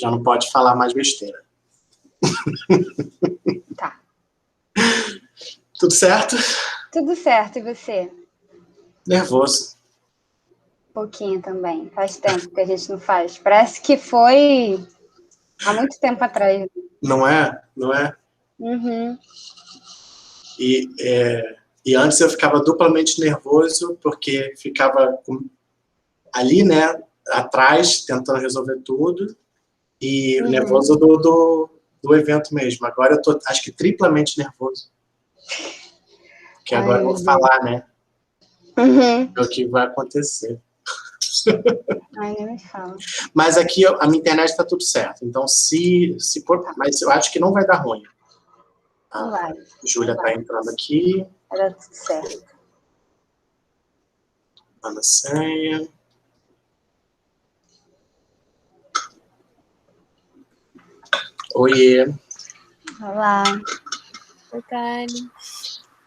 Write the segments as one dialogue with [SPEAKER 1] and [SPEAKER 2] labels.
[SPEAKER 1] Já não pode falar mais besteira.
[SPEAKER 2] Tá.
[SPEAKER 1] Tudo certo?
[SPEAKER 2] Tudo certo, e você?
[SPEAKER 1] Nervoso.
[SPEAKER 2] Um pouquinho também. Faz tempo que a gente não faz. Parece que foi há muito tempo atrás.
[SPEAKER 1] Não é? Não é?
[SPEAKER 2] Uhum.
[SPEAKER 1] E antes eu ficava duplamente nervoso, porque ficava ali, né, atrás, tentando resolver tudo, e nervoso do evento mesmo. Agora eu tô, acho que, triplamente nervoso. Porque agora eu vou falar, né?
[SPEAKER 2] Uhum.
[SPEAKER 1] O que vai acontecer.
[SPEAKER 2] Ai, nem me fala.
[SPEAKER 1] Mas aqui a minha internet está tudo certo. Então, se for... Mas eu acho que não vai dar ruim.
[SPEAKER 2] Não vai.
[SPEAKER 1] Júlia está entrando aqui.
[SPEAKER 2] Vai dar tudo certo.
[SPEAKER 1] Ana senha. Oiê.
[SPEAKER 2] Olá.
[SPEAKER 3] Oi, Karen.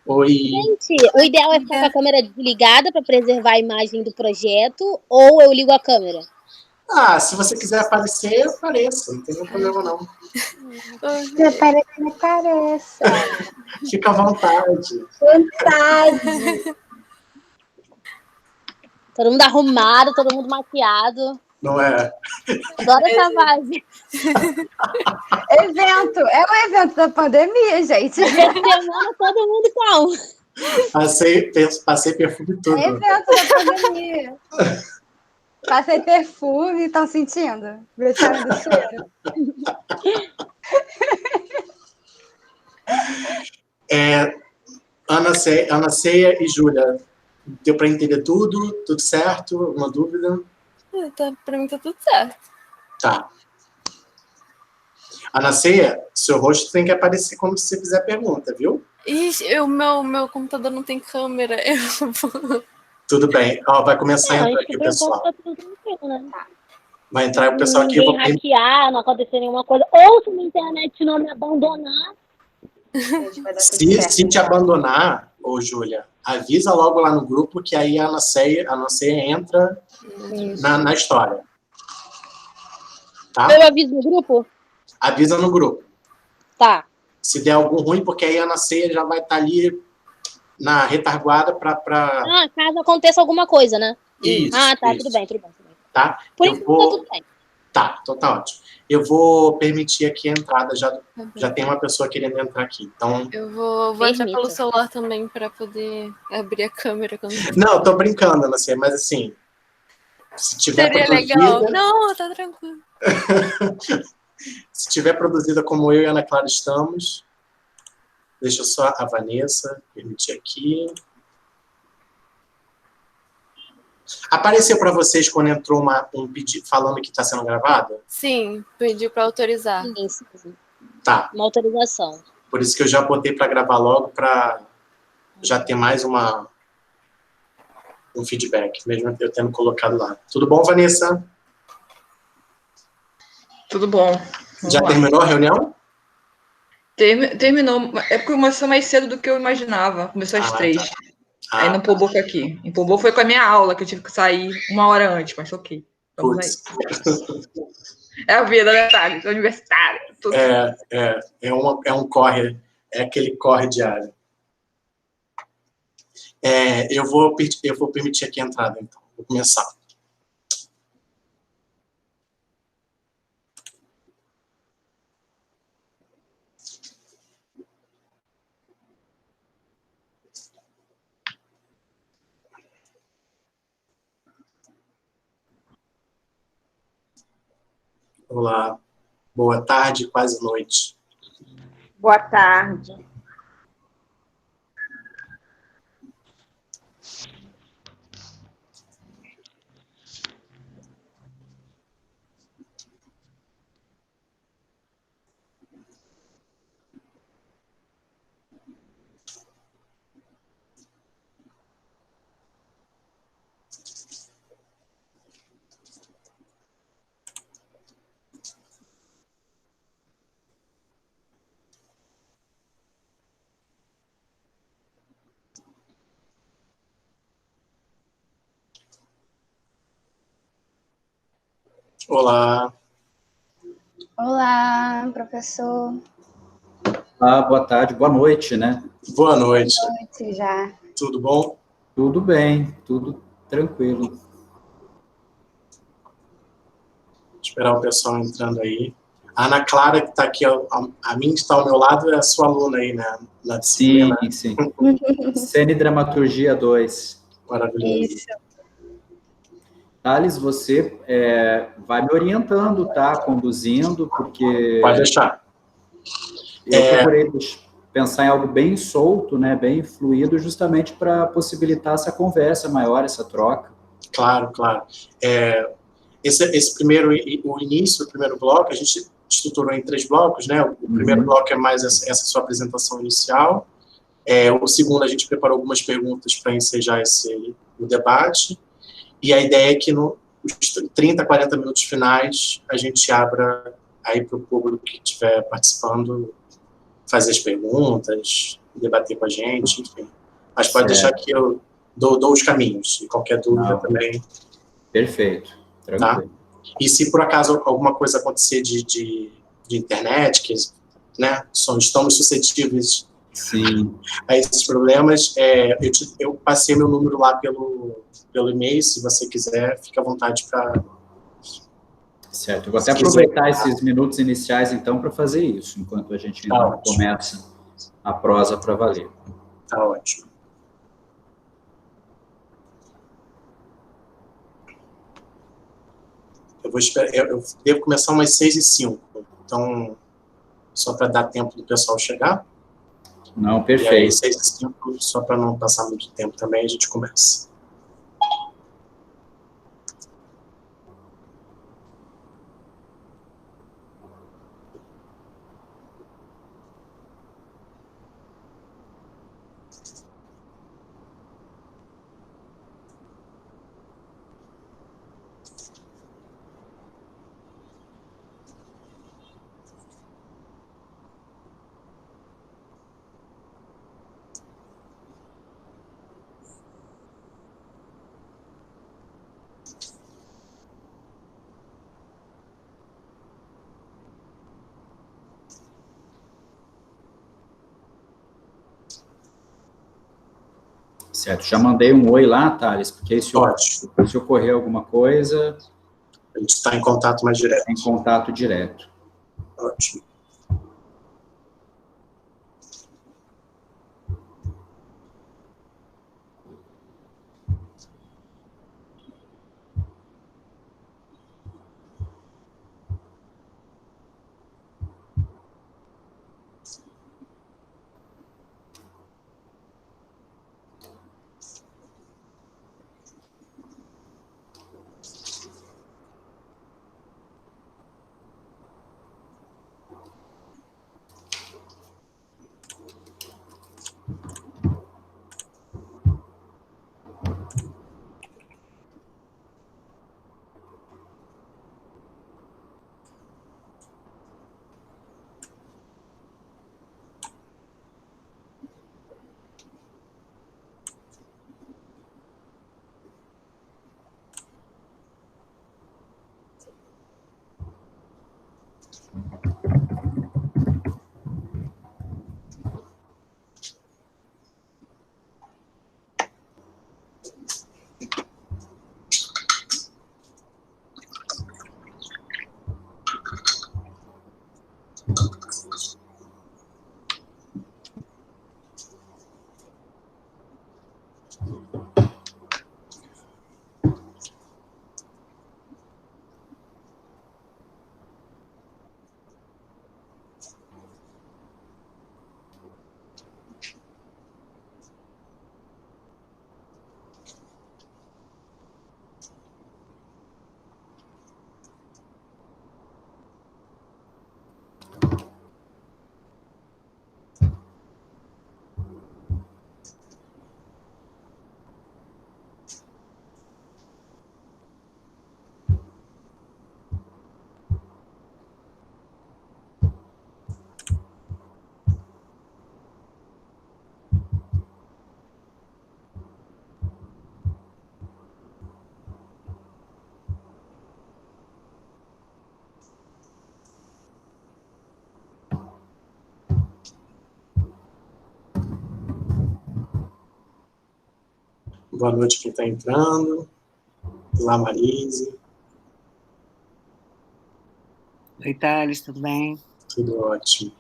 [SPEAKER 1] Oi.
[SPEAKER 4] Gente, o ideal é ficar com a câmera desligada para preservar a imagem do projeto, ou eu ligo a câmera?
[SPEAKER 1] Se você quiser aparecer, eu apareço. Não tem nenhum problema, não.
[SPEAKER 2] Você aparece, me apareça.
[SPEAKER 1] Fica à vontade.
[SPEAKER 2] Vontade.
[SPEAKER 4] Todo mundo arrumado, todo mundo maquiado.
[SPEAKER 1] Não é?
[SPEAKER 4] Adoro essa vibe.
[SPEAKER 2] Evento. É o evento da pandemia, gente.
[SPEAKER 4] Essa semana todo mundo calmo.
[SPEAKER 1] Passei perfume tudo.
[SPEAKER 2] É evento da pandemia. Passei perfume, estão sentindo? Gostaram do cheiro?
[SPEAKER 1] Ana Ceia e Júlia, deu para entender tudo? Tudo certo? Uma dúvida?
[SPEAKER 3] Pra mim tá tudo certo.
[SPEAKER 1] Tá. Ana Ceia, seu rosto tem que aparecer quando você fizer a pergunta, viu?
[SPEAKER 3] Ixi, o meu computador não tem câmera.
[SPEAKER 1] Tudo bem. Vai começar a entrar aqui o pessoal.
[SPEAKER 4] Tá tudo tranquilo, né?
[SPEAKER 1] Vai entrar o pessoal aqui.
[SPEAKER 4] Ninguém hackear, não acontecer nenhuma coisa. Ou se a internet não me abandonar.
[SPEAKER 1] Se te abandonar, Júlia, avisa logo lá no grupo que aí a Ana Ceia entra na história. Tá?
[SPEAKER 4] Eu aviso no grupo?
[SPEAKER 1] Avisa no grupo.
[SPEAKER 4] Tá.
[SPEAKER 1] Se der algum ruim, porque aí a Ana Ceia já vai estar ali na retaguarda para...
[SPEAKER 4] caso aconteça alguma coisa, né?
[SPEAKER 1] Isso.
[SPEAKER 4] Tá,
[SPEAKER 1] isso.
[SPEAKER 4] tudo bem.
[SPEAKER 1] Tá?
[SPEAKER 4] Por enquanto tá tudo bem.
[SPEAKER 1] Tá, então tá ótimo. Eu vou permitir aqui a entrada, já tem uma pessoa querendo entrar aqui, então...
[SPEAKER 3] Eu vou entrar pelo celular também para poder abrir a câmera.
[SPEAKER 1] Não, tô brincando, Ana Ceia, mas assim, se tiver
[SPEAKER 3] Seria
[SPEAKER 1] produzida...
[SPEAKER 3] legal. Não, tá tranquilo.
[SPEAKER 1] Se tiver produzida como eu e a Ana Clara estamos, deixa eu só a Vanessa permitir aqui. Apareceu para vocês quando entrou um pedido falando que está sendo gravado?
[SPEAKER 3] Sim, pediu para autorizar.
[SPEAKER 4] Sim.
[SPEAKER 1] Tá.
[SPEAKER 4] Uma autorização.
[SPEAKER 1] Por isso que eu já botei para gravar logo, para já ter mais um feedback, mesmo eu tendo colocado lá. Tudo bom, Vanessa?
[SPEAKER 5] Tudo bom.
[SPEAKER 1] Já terminou a reunião?
[SPEAKER 5] Terminou. É porque começou mais cedo do que eu imaginava. Começou às 3. Tá. Aí não empolgou aqui. Empolgou foi com a minha aula, que eu tive que sair 1 hora antes, mas ok. Vamos aí. É a vida, né, Thales? Universitário. Tudo.
[SPEAKER 1] É um corre, é aquele corre diário. Eu vou permitir aqui a entrada, então. Vou começar. Olá. Boa tarde, quase noite.
[SPEAKER 2] Boa tarde.
[SPEAKER 1] Olá.
[SPEAKER 2] Olá, professor.
[SPEAKER 6] Boa tarde, boa noite, né?
[SPEAKER 1] Boa noite.
[SPEAKER 2] Boa noite já.
[SPEAKER 1] Tudo bom?
[SPEAKER 6] Tudo bem, tudo tranquilo.
[SPEAKER 1] Esperar o pessoal entrando aí. A Ana Clara, que está aqui, a mim que está ao meu lado, é a sua aluna aí, né? Na disciplina.
[SPEAKER 6] Sim. Cine Dramaturgia 2.
[SPEAKER 1] Maravilhoso.
[SPEAKER 2] Isso.
[SPEAKER 6] Thales, você vai me orientando, tá? Conduzindo, porque...
[SPEAKER 1] Pode deixar.
[SPEAKER 6] Eu procurei pensar em algo bem solto, né? Bem fluido, justamente para possibilitar essa conversa maior, essa troca.
[SPEAKER 1] Claro, claro. Esse primeiro, o início, o primeiro bloco, a gente estruturou em 3 blocos, né? O primeiro bloco é mais essa sua apresentação inicial. O segundo, a gente preparou algumas perguntas para ensejar o debate. E a ideia é que nos 30, 40 minutos finais, a gente abra aí para o público que estiver participando fazer as perguntas, debater com a gente, enfim. Mas pode deixar que eu dou os caminhos, e qualquer dúvida também.
[SPEAKER 6] Perfeito, tranquilo.
[SPEAKER 1] Tá? E se por acaso alguma coisa acontecer de internet, que, né, estamos suscetíveis a esses problemas, eu passei meu número lá pelo e-mail, se você quiser, fique à vontade para...
[SPEAKER 6] Certo, eu vou até aproveitar esses minutos iniciais, então, para fazer isso, enquanto a gente começa a prosa para valer.
[SPEAKER 1] Tá ótimo. Eu vou esperar, eu devo começar umas 6h05, então, só para dar tempo do pessoal chegar.
[SPEAKER 6] Não, perfeito.
[SPEAKER 1] E aí, 6h05, só para não passar muito tempo também, a gente começa.
[SPEAKER 6] Certo, já mandei um oi lá, Thales, porque se ocorrer alguma coisa...
[SPEAKER 1] A gente está em contato mais direto.
[SPEAKER 6] Em contato direto.
[SPEAKER 1] Ótimo. Boa noite quem está entrando. Olá, Marise.
[SPEAKER 7] Oi, Thales, tudo bem?
[SPEAKER 1] Tudo ótimo.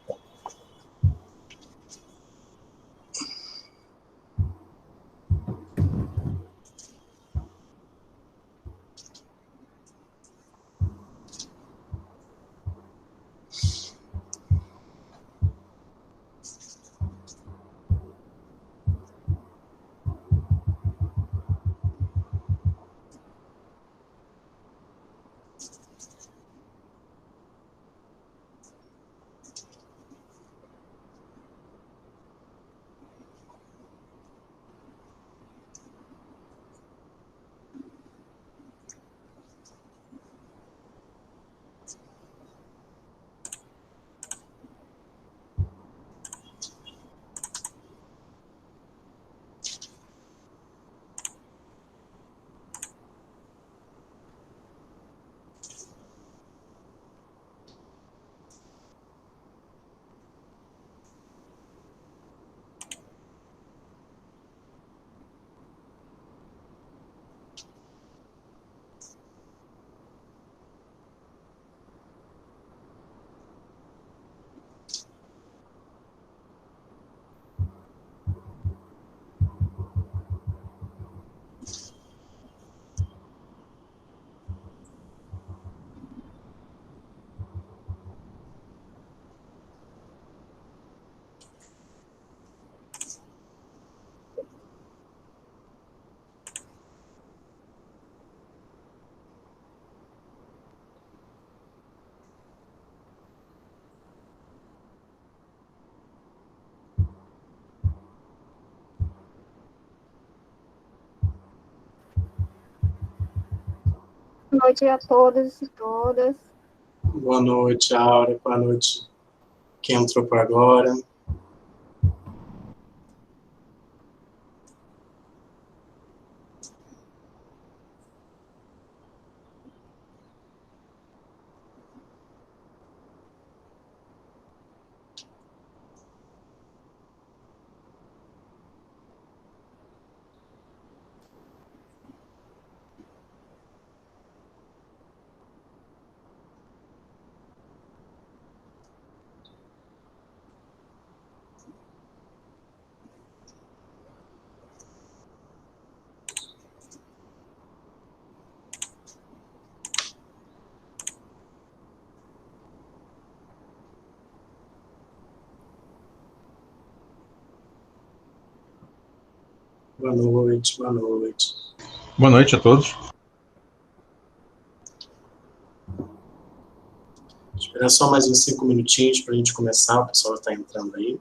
[SPEAKER 2] Boa noite a todos e todas.
[SPEAKER 1] Boa noite, Aura. Boa noite quem entrou por agora. Boa noite, boa noite.
[SPEAKER 8] Boa noite a todos.
[SPEAKER 1] Esperar só mais uns 5 minutinhos para a gente começar, o pessoal está entrando aí.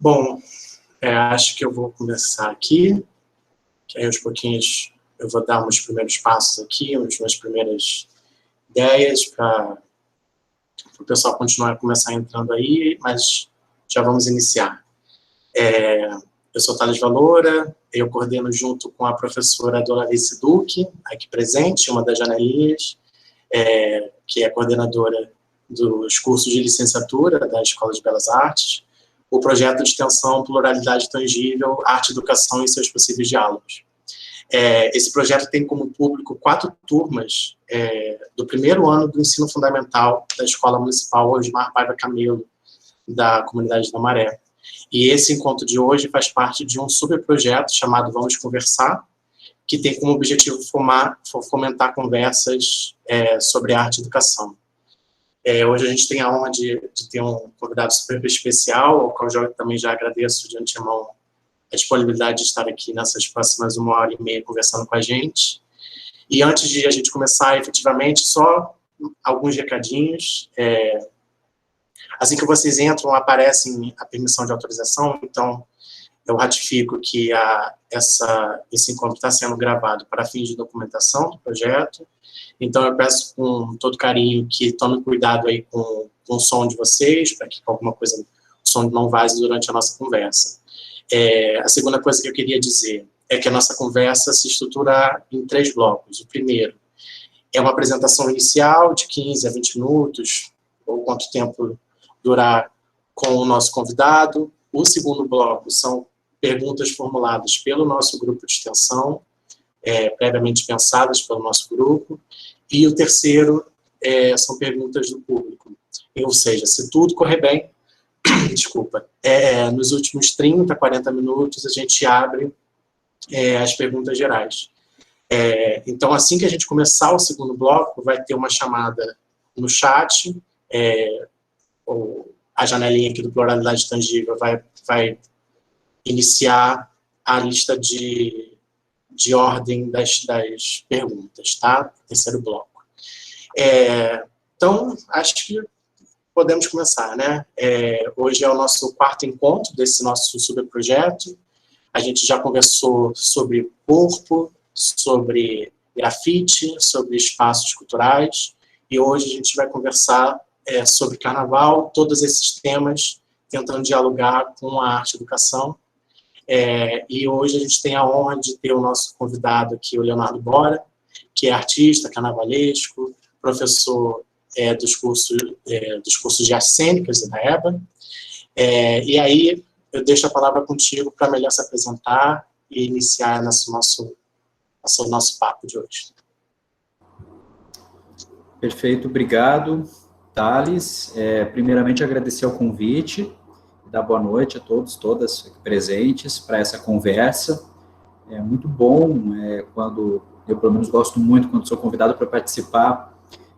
[SPEAKER 1] Bom, acho que eu vou começar aqui, que aí aos pouquinhos eu vou dar uns primeiros passos aqui, umas primeiras ideias para o pessoal começar entrando aí, mas já vamos iniciar. Eu sou Thales Valora, eu coordeno junto com a professora Dolarice Duque, aqui presente, uma das janelinhas, que é coordenadora dos cursos de licenciatura da Escola de Belas Artes, o projeto de extensão Pluralidade Tangível, Arte e Educação e seus possíveis diálogos. Esse projeto tem como público 4 turmas do primeiro ano do ensino fundamental da Escola Municipal Osmar Paiva Camelo, da comunidade da Maré. E esse encontro de hoje faz parte de um superprojeto chamado Vamos Conversar, que tem como objetivo fomentar conversas sobre arte e educação. Hoje a gente tem a honra de ter um convidado super especial, ao qual eu também já agradeço de antemão a disponibilidade de estar aqui nessas próximas 1h30 conversando com a gente. E antes de a gente começar efetivamente, só alguns recadinhos. Assim que vocês entram, aparece a permissão de autorização, então eu ratifico que esse encontro está sendo gravado para fins de documentação do projeto. Então, eu peço com todo carinho que tomem cuidado aí com o som de vocês, para que alguma coisa, o som não vaze durante a nossa conversa. A segunda coisa que eu queria dizer é que a nossa conversa se estrutura em 3 blocos. O primeiro é uma apresentação inicial de 15 a 20 minutos, ou quanto tempo durar com o nosso convidado. O segundo bloco são perguntas formuladas pelo nosso grupo de extensão, previamente pensadas pelo nosso grupo. E o terceiro são perguntas do público. Ou seja, se tudo correr bem, desculpa, nos últimos 30, 40 minutos a gente abre as perguntas gerais. Então, assim que a gente começar o segundo bloco, vai ter uma chamada no chat, a janelinha aqui do Pluralidade Tangível vai iniciar a lista de ordem das perguntas, tá? Terceiro bloco. Então, acho que podemos começar, né? Hoje é o nosso 4º encontro desse nosso superprojeto. A gente já conversou sobre corpo, sobre grafite, sobre espaços culturais, e hoje a gente vai conversar sobre carnaval, todos esses temas, tentando dialogar com a arte e educação. E hoje a gente tem a honra de ter o nosso convidado aqui, o Leonardo Bora, que é artista, carnavalesco, professor dos cursos de artes cênicas da EBA. E aí eu deixo a palavra contigo para melhor se apresentar e iniciar nosso papo de hoje.
[SPEAKER 6] Perfeito, obrigado, Thales. Primeiramente, agradecer o convite, dar boa noite a todos, todas aqui presentes para essa conversa. É muito bom quando, eu pelo menos gosto muito, quando sou convidado para participar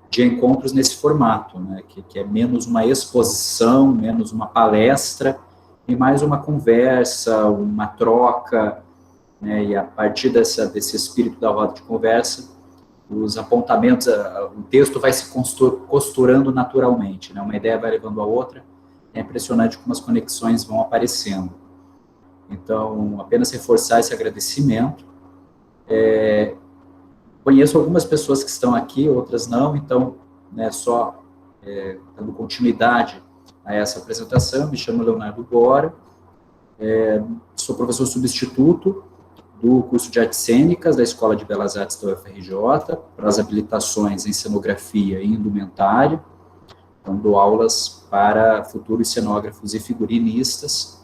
[SPEAKER 6] de encontros nesse formato, né, que é menos uma exposição, menos uma palestra, e mais uma conversa, uma troca, né, e a partir desse espírito da roda de conversa, os apontamentos, o texto vai se costurando naturalmente, né, uma ideia vai levando a outra. É impressionante como as conexões vão aparecendo. Então, apenas reforçar esse agradecimento. Conheço algumas pessoas que estão aqui, outras não, então, né, só dando continuidade a essa apresentação, me chamo Leonardo Bora, sou professor substituto do curso de Artes Cênicas da Escola de Belas Artes da UFRJ, para as habilitações em cenografia e indumentário. Então, dou aulas para futuros cenógrafos e figurinistas.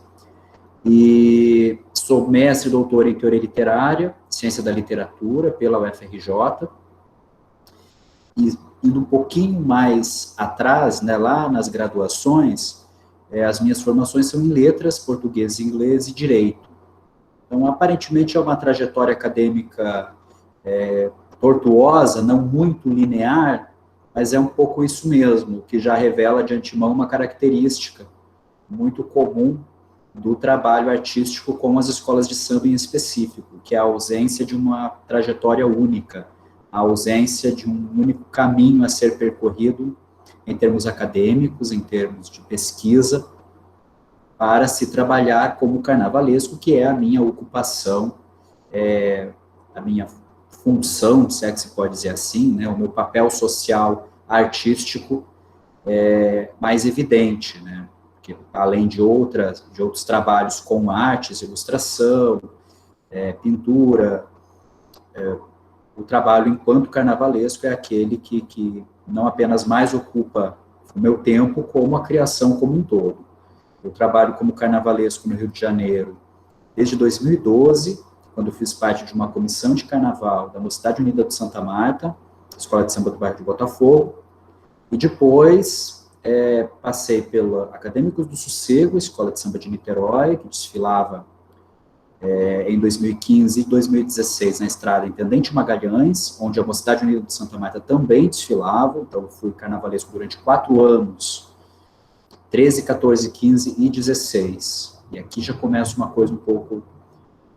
[SPEAKER 6] E sou mestre e doutor em teoria literária, ciência da literatura, pela UFRJ. E indo um pouquinho mais atrás, né, lá nas graduações, as minhas formações são em letras, português, inglês e direito. Então, aparentemente, é uma trajetória acadêmica tortuosa, não muito linear, mas é um pouco isso mesmo, que já revela de antemão uma característica muito comum do trabalho artístico com as escolas de samba em específico, que é a ausência de uma trajetória única, a ausência de um único caminho a ser percorrido em termos acadêmicos, em termos de pesquisa, para se trabalhar como carnavalesco, que é a minha ocupação, a minha função, se é que se pode dizer assim, né, o meu papel social, artístico mais evidente, né, porque além de outros trabalhos com artes, ilustração, pintura, o trabalho enquanto carnavalesco é aquele que não apenas mais ocupa o meu tempo, como a criação como um todo. Eu trabalho como carnavalesco no Rio de Janeiro desde 2012, quando eu fiz parte de uma comissão de carnaval da Mocidade Unida de Santa Marta, Escola de Samba do Bairro de Botafogo, e depois passei pela Acadêmicos do Sossego, Escola de Samba de Niterói, que desfilava em 2015 e 2016 na estrada Intendente Magalhães, onde a Mocidade Unida de Santa Marta também desfilava. Então eu fui carnavalesco durante 4 anos, 13, 14, 15 e 16. E aqui já começa uma coisa um pouco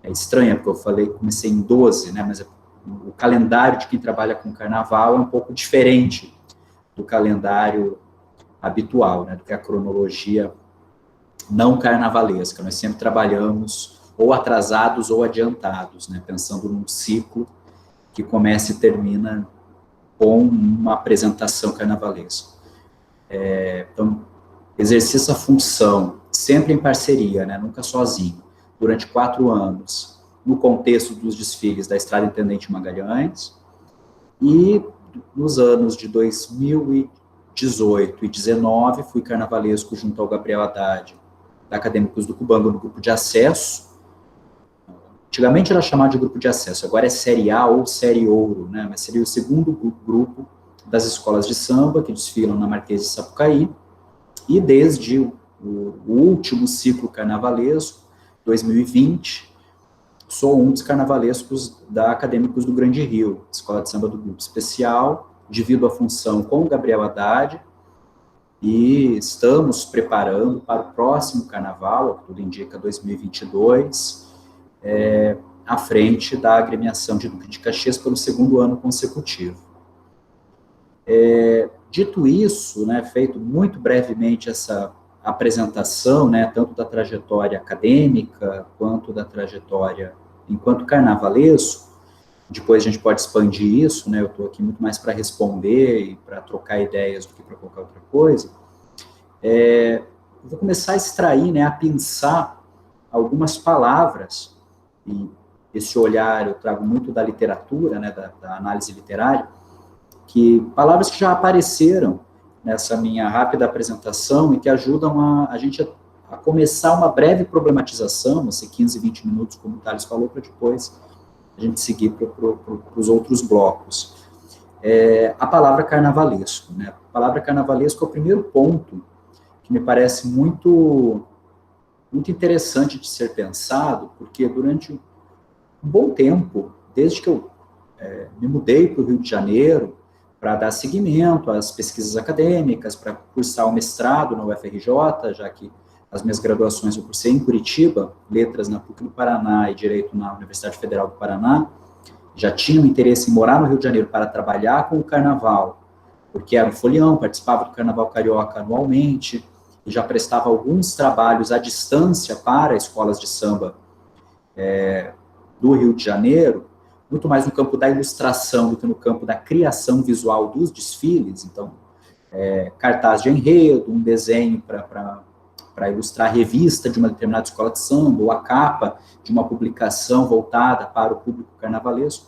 [SPEAKER 6] estranha, porque eu comecei em 12, né, mas o calendário de quem trabalha com carnaval é um pouco diferente do calendário habitual, né, do que a cronologia não carnavalesca. Nós sempre trabalhamos ou atrasados ou adiantados, né, pensando num ciclo que começa e termina com uma apresentação carnavalesca. Então, exerci essa função sempre em parceria, né, nunca sozinho, durante 4 anos, no contexto dos desfiles da Estrada Intendente Magalhães, e nos anos de 2018 e 2019, fui carnavalesco junto ao Gabriel Haddad, da Acadêmicos do Cubango, no grupo de acesso. Antigamente era chamado de grupo de acesso, agora é Série A ou Série Ouro, né, mas seria o segundo grupo das escolas de samba que desfilam na Marquês de Sapucaí, e desde o último ciclo carnavalesco, 2020, sou um dos carnavalescos da Acadêmicos do Grande Rio, Escola de Samba do Grupo Especial, divido a função com o Gabriel Haddad, e estamos preparando para o próximo carnaval, tudo indica 2022, à frente da agremiação de Duque de Caxias pelo 2º ano consecutivo. Dito isso, né, feito muito brevemente essa apresentação, né, tanto da trajetória acadêmica, quanto da trajetória enquanto carnavalesco, depois a gente pode expandir isso, né, eu estou aqui muito mais para responder e para trocar ideias do que para qualquer outra coisa. Eu vou começar a extrair, né, a pensar algumas palavras, e esse olhar eu trago muito da literatura, né, da análise literária, que palavras que já apareceram nessa minha rápida apresentação e que ajudam a gente a começar uma breve problematização, assim, 15, 20 minutos, como o Thales falou, para depois a gente seguir para os outros blocos. A palavra carnavalesco, né? A palavra carnavalesco é o primeiro ponto que me parece muito interessante de ser pensado, porque durante um bom tempo, desde que eu me mudei para o Rio de Janeiro, para dar seguimento às pesquisas acadêmicas, para cursar o mestrado na UFRJ, já que as minhas graduações eu cursei em Curitiba, letras na PUC do Paraná e direito na Universidade Federal do Paraná, já tinha um interesse em morar no Rio de Janeiro para trabalhar com o carnaval, porque era um folião, participava do Carnaval Carioca anualmente, e já prestava alguns trabalhos à distância para escolas de samba do Rio de Janeiro, muito mais no campo da ilustração do que no campo da criação visual dos desfiles. Então, cartaz de enredo, um desenho para ilustrar a revista de uma determinada escola de samba, ou a capa de uma publicação voltada para o público carnavalesco.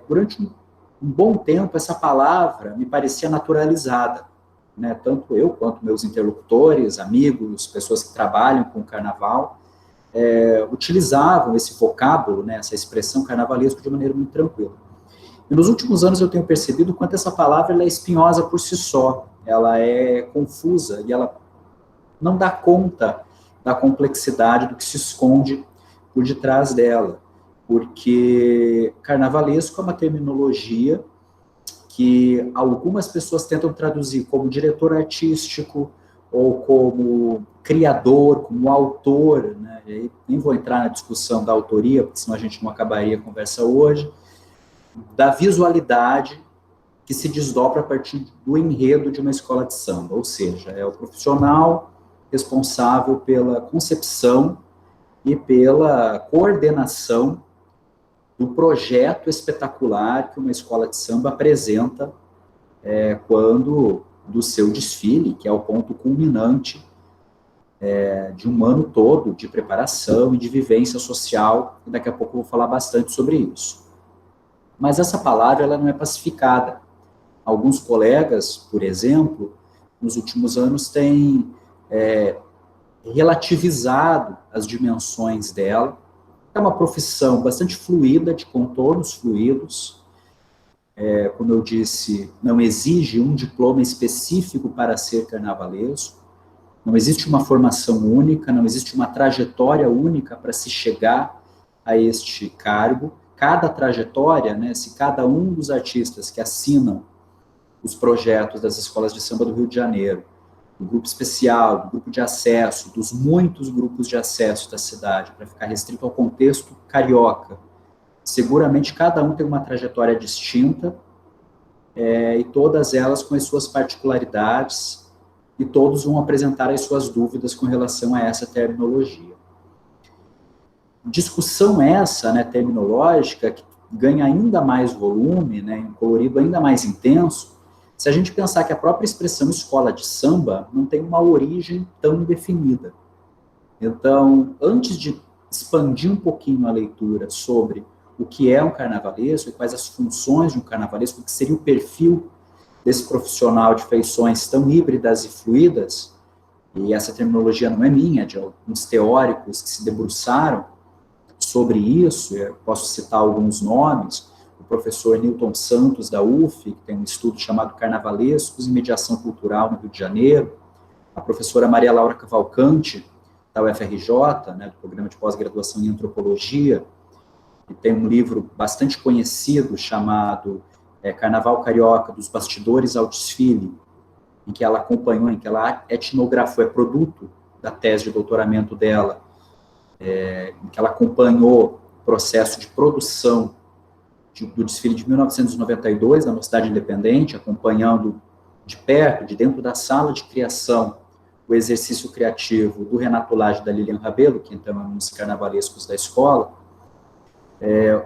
[SPEAKER 6] Durante um bom tempo, essa palavra me parecia naturalizada, né? Tanto eu quanto meus interlocutores, amigos, pessoas que trabalham com o carnaval, utilizavam esse vocábulo, né, essa expressão carnavalesco de maneira muito tranquila. E nos últimos anos eu tenho percebido quanto essa palavra ela é espinhosa por si só, ela é confusa e ela não dá conta da complexidade do que se esconde por detrás dela, porque carnavalesco é uma terminologia que algumas pessoas tentam traduzir como diretor artístico, ou como criador, como autor, né? E aí nem vou entrar na discussão da autoria, porque senão a gente não acabaria a conversa hoje, da visualidade que se desdobra a partir do enredo de uma escola de samba, ou seja, é o profissional responsável pela concepção e pela coordenação do projeto espetacular que uma escola de samba apresenta quando do seu desfile, que é o ponto culminante de um ano todo de preparação e de vivência social, e daqui a pouco eu vou falar bastante sobre isso. Mas essa palavra ela não é pacificada. Alguns colegas, por exemplo, nos últimos anos têm relativizado as dimensões dela. É uma profissão bastante fluida, de contornos fluidos. Como eu disse, não exige um diploma específico para ser carnavalesco. Não existe uma formação única, não existe uma trajetória única para se chegar a este cargo. Cada trajetória, né, se cada um dos artistas que assinam os projetos das escolas de samba do Rio de Janeiro, do grupo especial, do grupo de acesso, dos muitos grupos de acesso da cidade, para ficar restrito ao contexto carioca, seguramente cada um tem uma trajetória distinta, e todas elas com as suas particularidades, e todos vão apresentar as suas dúvidas com relação a essa terminologia. Discussão essa, né, terminológica, que ganha ainda mais volume, né, um colorido ainda mais intenso, se a gente pensar que a própria expressão escola de samba não tem uma origem tão definida. Então, antes de expandir um pouquinho a leitura sobre o que é um carnavalesco e quais as funções de um carnavalesco, o que seria o perfil desse profissional de feições tão híbridas e fluidas, e essa terminologia não é minha, de alguns teóricos que se debruçaram sobre isso, eu posso citar alguns nomes, o professor Newton Santos, da UF, que tem um estudo chamado Carnavalescos e Mediação Cultural no Rio de Janeiro, a professora Maria Laura Cavalcante, da UFRJ, né, do Programa de Pós-Graduação em Antropologia, que tem um livro bastante conhecido chamado Carnaval Carioca, dos Bastidores ao Desfile, em que ela acompanhou, em que ela etnografou, é produto da tese de doutoramento dela, em que ela acompanhou o processo de produção do desfile de 1992, da Mocidade Independente, acompanhando de perto, de dentro da sala de criação, o exercício criativo do Renato Lage e da Lilian Rabelo, que então é um dos carnavalescos da escola.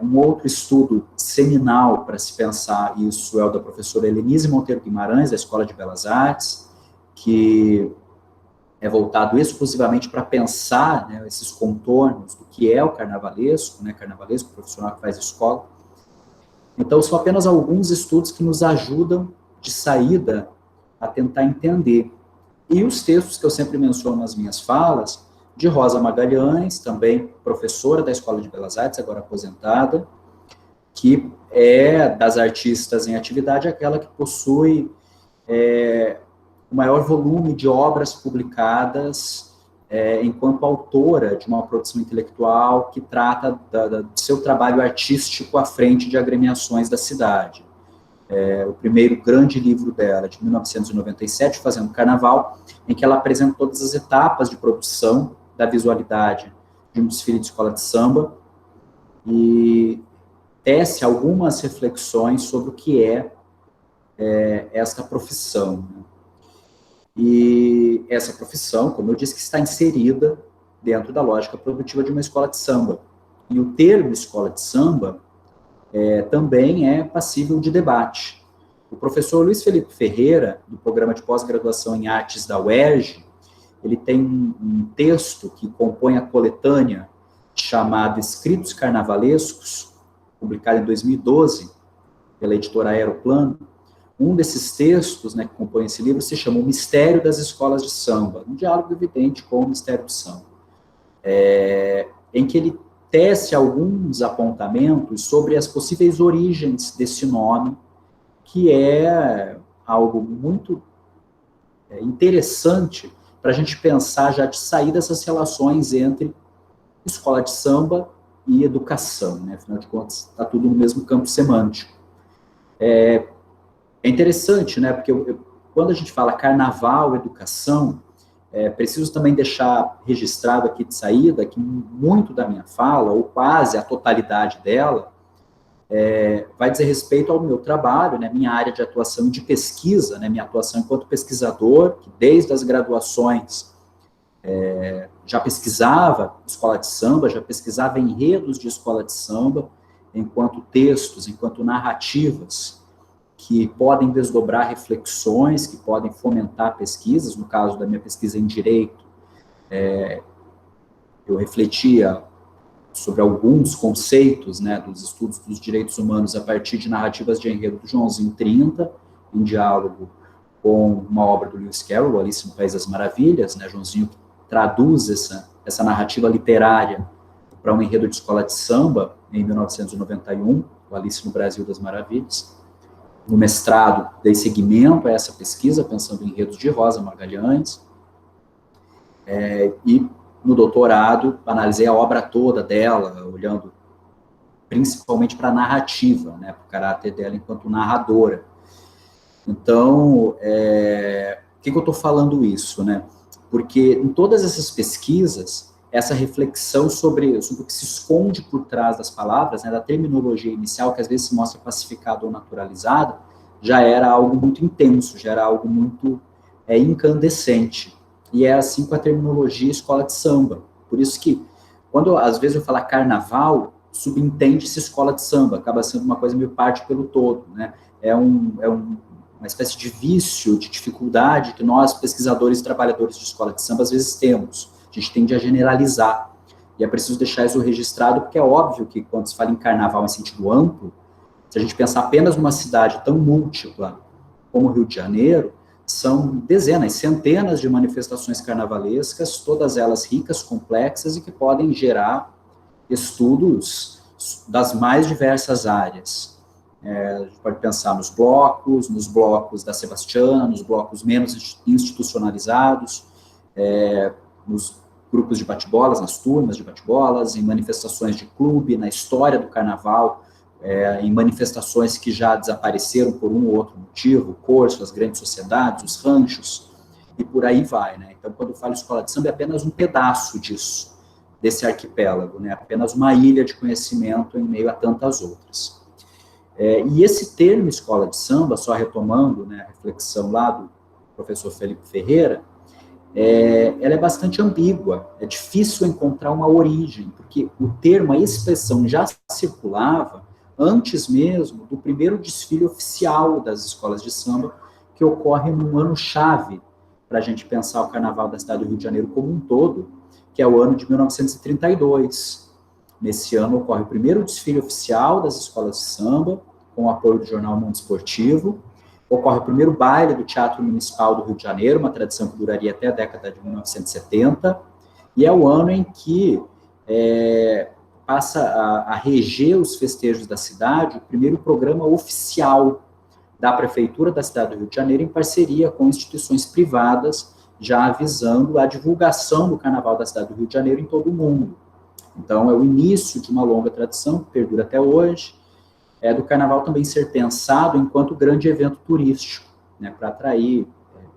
[SPEAKER 6] Um outro estudo seminal para se pensar isso é o da professora Helenise Monteiro Guimarães, da Escola de Belas Artes, que é voltado exclusivamente para pensar, né, esses contornos do que é o carnavalesco, né, carnavalesco, profissional que faz escola. Então, são apenas alguns estudos que nos ajudam de saída a tentar entender. E os textos que eu sempre menciono nas minhas falas, de Rosa Magalhães, também professora da Escola de Belas Artes, agora aposentada, que é, das artistas em atividade, aquela que possui o maior volume de obras publicadas enquanto autora de uma produção intelectual que trata do seu trabalho artístico à frente de agremiações da cidade. O primeiro grande livro dela, de 1997, Fazendo Carnaval, em que ela apresenta todas as etapas de produção da visualidade de um desfile de escola de samba e tece algumas reflexões sobre o que é esta profissão. E essa profissão, como eu disse, que está inserida dentro da lógica produtiva de uma escola de samba. E o termo escola de samba também é passível de debate. O professor Luiz Felipe Ferreira, do Programa de Pós-Graduação em Artes da UERJ, ele tem um texto que compõe a coletânea chamado Escritos Carnavalescos, publicado em 2012 pela editora Aeroplano. Um desses textos, né, que compõe esse livro se chama O Mistério das Escolas de Samba, um diálogo evidente com o mistério do samba, em que ele tece alguns apontamentos sobre as possíveis origens desse nome, que é algo muito interessante para a gente pensar já de sair dessas relações entre escola de samba e educação, né? Afinal de contas, está tudo no mesmo campo semântico. É interessante, né? Porque quando a gente fala carnaval, educação, preciso também deixar registrado aqui de saída que muito da minha fala, ou quase a totalidade dela, vai dizer respeito ao meu trabalho, né, minha área de atuação de pesquisa, né, minha atuação enquanto pesquisador, que desde as graduações já pesquisava escola de samba, já pesquisava enredos de escola de samba, enquanto textos, enquanto narrativas, que podem desdobrar reflexões, que podem fomentar pesquisas. No caso da minha pesquisa em Direito, eu refletia sobre alguns conceitos, né, dos estudos dos direitos humanos a partir de narrativas de enredo do Joãozinho 30, em diálogo com uma obra do Lewis Carroll, Alice no País das Maravilhas, né, Joãozinho traduz essa narrativa literária para um enredo de escola de samba, em 1991, o Alice no Brasil das Maravilhas. No mestrado, dei seguimento a essa pesquisa, pensando em enredos de Rosa Magalhães, e no doutorado, analisei a obra toda dela, olhando principalmente para a narrativa, né, para o caráter dela enquanto narradora. Então, por que eu estou falando isso, né? Porque em todas essas pesquisas, essa reflexão sobre o que se esconde por trás das palavras, né, da terminologia inicial, que às vezes se mostra pacificada ou naturalizada, já era algo muito intenso, já era algo muito incandescente. E é assim com a terminologia escola de samba. Por isso que, quando às vezes eu falar carnaval, subentende-se escola de samba, acaba sendo uma coisa meio parte pelo todo, né? Uma espécie de vício, de dificuldade que nós, pesquisadores e trabalhadores de escola de samba, às vezes temos. A gente tende a generalizar. E é preciso deixar isso registrado, porque é óbvio que quando se fala em carnaval em sentido amplo, se a gente pensar apenas numa cidade tão múltipla como o Rio de Janeiro, são dezenas, centenas de manifestações carnavalescas, todas elas ricas, complexas e que podem gerar estudos das mais diversas áreas. A gente pode pensar nos blocos da Sebastiana, nos blocos menos institucionalizados, nos grupos de bate-bolas, nas turmas de bate-bolas, em manifestações de clube, na história do carnaval, em manifestações que já desapareceram por um ou outro motivo, o corso, as grandes sociedades, os ranchos, e por aí vai, né? Então, quando eu falo escola de samba, é apenas um pedaço disso, desse arquipélago, né? Apenas uma ilha de conhecimento em meio a tantas outras. E esse termo escola de samba, só retomando, né, a reflexão lá do professor Felipe Ferreira, ela é bastante ambígua, é difícil encontrar uma origem, porque o termo, a expressão já circulava antes mesmo do primeiro desfile oficial das escolas de samba, que ocorre num ano-chave para a gente pensar o carnaval da cidade do Rio de Janeiro como um todo, que é o ano de 1932. Nesse ano ocorre o primeiro desfile oficial das escolas de samba, com o apoio do jornal Mundo Esportivo. Ocorre o primeiro baile do Teatro Municipal do Rio de Janeiro, uma tradição que duraria até a década de 1970, e é o ano em que passa a reger os festejos da cidade o primeiro programa oficial da Prefeitura da cidade do Rio de Janeiro, em parceria com instituições privadas, já visando a divulgação do Carnaval da cidade do Rio de Janeiro em todo o mundo. Então, é o início de uma longa tradição, que perdura até hoje, do Carnaval também ser pensado enquanto grande evento turístico, né, para atrair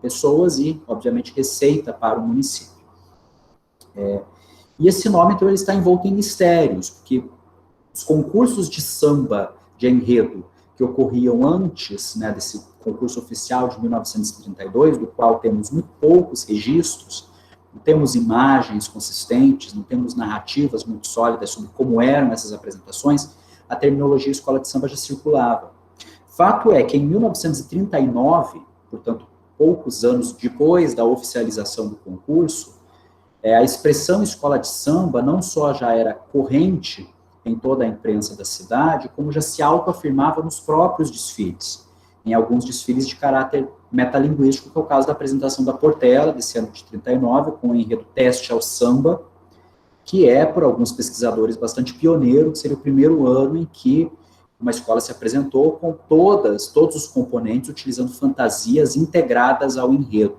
[SPEAKER 6] pessoas e, obviamente, receita para o município. E esse nome, então, ele está envolto em mistérios, porque os concursos de samba de enredo que ocorriam antes, né, desse concurso oficial de 1932, do qual temos muito poucos registros, não temos imagens consistentes, não temos narrativas muito sólidas sobre como eram essas apresentações, a terminologia escola de samba já circulava. Fato é que em 1939, portanto, poucos anos depois da oficialização do concurso, a expressão escola de samba não só já era corrente em toda a imprensa da cidade, como já se autoafirmava nos próprios desfiles, em alguns desfiles de caráter metalinguístico, que é o caso da apresentação da Portela, desse ano de 39, com o enredo Teste ao Samba, que é, por alguns pesquisadores, bastante pioneiro, que seria o primeiro ano em que uma escola se apresentou com todos os componentes, utilizando fantasias integradas ao enredo.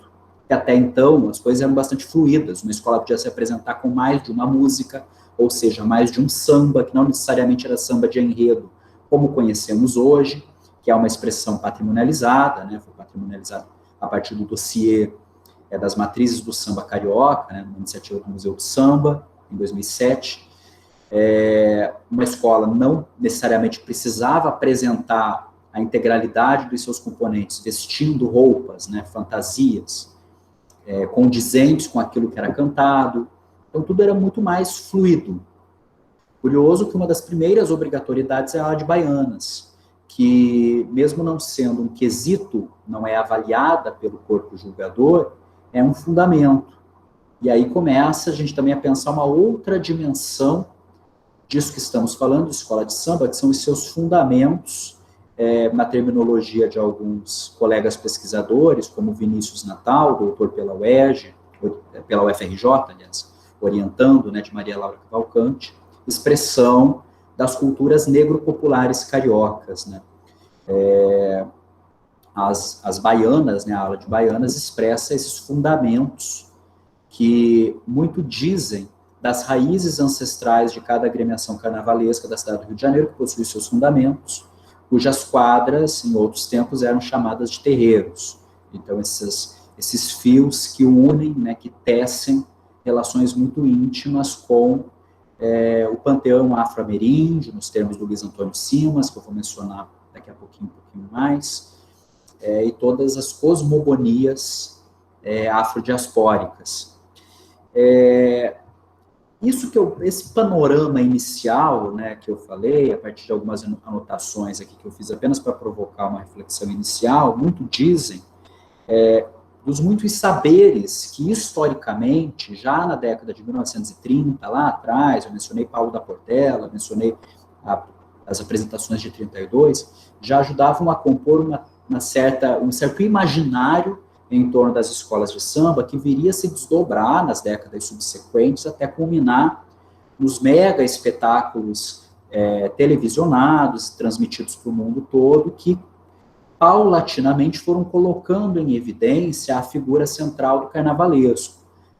[SPEAKER 6] E até então, as coisas eram bastante fluídas, uma escola podia se apresentar com mais de uma música, ou seja, mais de um samba, que não necessariamente era samba de enredo, como conhecemos hoje, que é uma expressão patrimonializada, né, foi patrimonializada a partir do dossiê das matrizes do samba carioca, né, uma iniciativa do Museu do Samba, em 2007. Uma escola não necessariamente precisava apresentar a integralidade dos seus componentes, vestindo roupas, né, fantasias, condizentes com aquilo que era cantado. Então, tudo era muito mais fluido. Curioso que uma das primeiras obrigatoriedades é a aula de baianas, que, mesmo não sendo um quesito, não é avaliada pelo corpo julgador, é um fundamento. E aí começa a gente também a pensar uma outra dimensão disso que estamos falando, de escola de samba, que são os seus fundamentos, na terminologia de alguns colegas pesquisadores, como Vinícius Natal, doutor pela UERJ, pela UFRJ, aliás, orientando, né, de Maria Laura Cavalcante, expressão das culturas negro-populares cariocas, né. As baianas, né, a aula de baianas expressa esses fundamentos que muito dizem das raízes ancestrais de cada agremiação carnavalesca da cidade do Rio de Janeiro, que possui seus fundamentos, cujas quadras, em outros tempos, eram chamadas de terreiros. Então, esses fios que unem, né, que tecem relações muito íntimas com o panteão afro-ameríndio, nos termos do Luiz Antônio Simas, que eu vou mencionar daqui a pouquinho, um pouquinho mais, e todas as cosmogonias afrodiaspóricas. Esse panorama inicial, né, que eu falei, a partir de algumas anotações aqui que eu fiz apenas para provocar uma reflexão inicial, muito dizem dos muitos saberes que, historicamente, já na década de 1930, lá atrás, eu mencionei Paulo da Portela, mencionei as apresentações de 32, já ajudavam a compor um certo imaginário em torno das escolas de samba, que viria a se desdobrar nas décadas subsequentes, até culminar nos mega espetáculos televisionados, transmitidos para o mundo todo, que paulatinamente foram colocando em evidência a figura central do carnavalesco,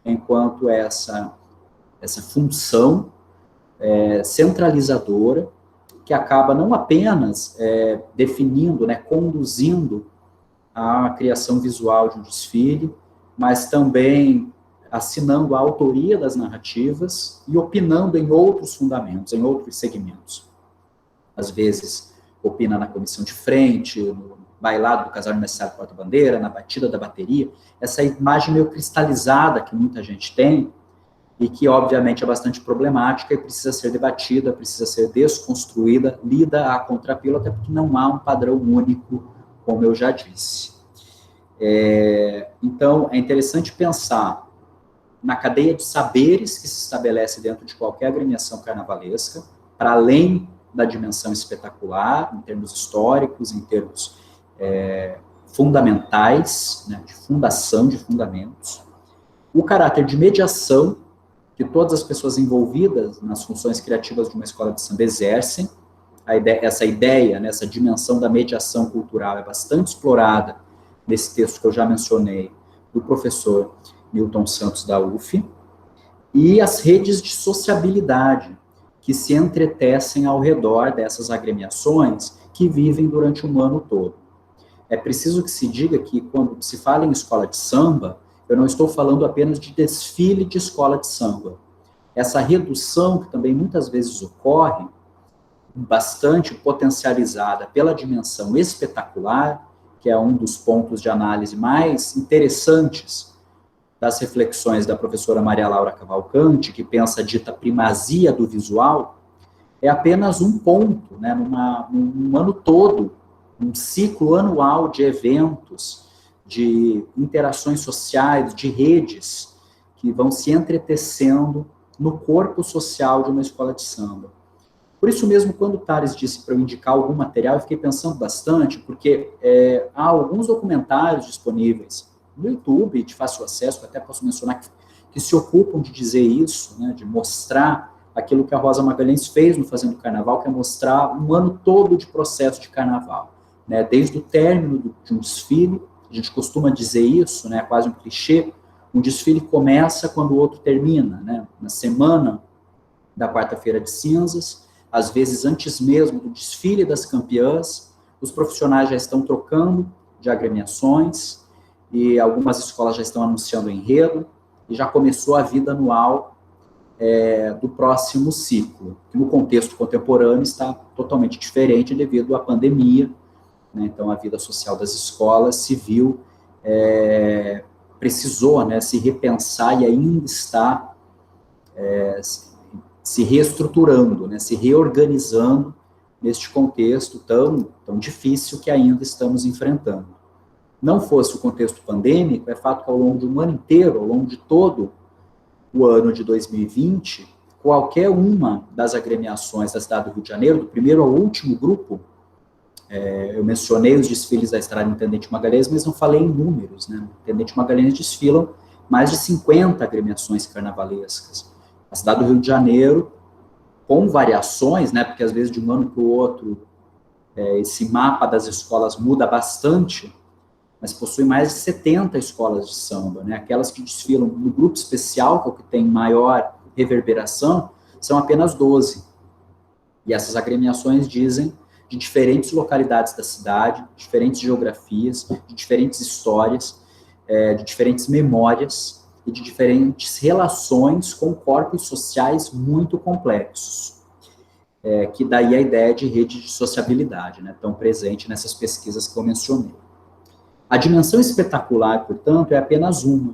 [SPEAKER 6] enquanto essa função centralizadora, que acaba não apenas definindo, né, conduzindo a criação visual de um desfile, mas também assinando a autoria das narrativas e opinando em outros fundamentos, em outros segmentos. Às vezes, opina na comissão de frente, no bailado do casal universitário porta-bandeira, na batida da bateria, essa imagem meio cristalizada que muita gente tem, e que, obviamente, é bastante problemática e precisa ser debatida, precisa ser desconstruída, lida a contrapelo, até porque não há um padrão único, como eu já disse. Então, é interessante pensar na cadeia de saberes que se estabelece dentro de qualquer agremiação carnavalesca, para além da dimensão espetacular, em termos históricos, em termos fundamentais, né, de fundação, de fundamentos, o caráter de mediação que todas as pessoas envolvidas nas funções criativas de uma escola de samba exercem. Essa ideia, né, essa dimensão da mediação cultural é bastante explorada nesse texto que eu já mencionei, do professor Milton Santos da UF, e as redes de sociabilidade que se entretecem ao redor dessas agremiações que vivem durante um ano todo. É preciso que se diga que, quando se fala em escola de samba, eu não estou falando apenas de desfile de escola de samba. Essa redução, que também muitas vezes ocorre, bastante potencializada pela dimensão espetacular, que é um dos pontos de análise mais interessantes das reflexões da professora Maria Laura Cavalcante, que pensa a dita primazia do visual, é apenas um ponto, né, num ano todo, um ciclo anual de eventos, de interações sociais, de redes, que vão se entretecendo no corpo social de uma escola de samba. Por isso mesmo, quando o Thales disse para eu indicar algum material, eu fiquei pensando bastante, porque há alguns documentários disponíveis no YouTube, de fácil acesso, que até posso mencionar, que se ocupam de dizer isso, né, de mostrar aquilo que a Rosa Magalhães fez no Fazendo Carnaval, que é mostrar um ano todo de processo de carnaval, né, desde o término de um desfile. A gente costuma dizer isso, né, quase um clichê, um desfile começa quando o outro termina, né, na semana da quarta-feira de cinzas, às vezes antes mesmo do desfile das campeãs, os profissionais já estão trocando de agremiações, e algumas escolas já estão anunciando o enredo, e já começou a vida anual do próximo ciclo, que no contexto contemporâneo está totalmente diferente devido à pandemia, né? Então a vida social das escolas se viu precisou, né, se repensar e ainda está se reestruturando, né, se reorganizando neste contexto tão difícil que ainda estamos enfrentando. Não fosse o contexto pandêmico, é fato que ao longo de um ano inteiro, ao longo de todo o ano de 2020, qualquer uma das agremiações da cidade do Rio de Janeiro, do primeiro ao último grupo, eu mencionei os desfiles da Estrada Intendente Magalhães, mas não falei em números, né? Intendente Magalhães desfilam mais de 50 agremiações carnavalescas. A cidade do Rio de Janeiro, com variações, né? Porque às vezes de um ano para o outro, esse mapa das escolas muda bastante, mas possui mais de 70 escolas de samba, né? Aquelas que desfilam no grupo especial, que é o que tem maior reverberação, são apenas 12. E essas agremiações dizem de diferentes localidades da cidade, diferentes geografias, de diferentes histórias, de diferentes memórias e de diferentes relações com corpos sociais muito complexos. Que daí a ideia de rede de sociabilidade, né, tão presente nessas pesquisas que eu mencionei. A dimensão espetacular, portanto, é apenas uma,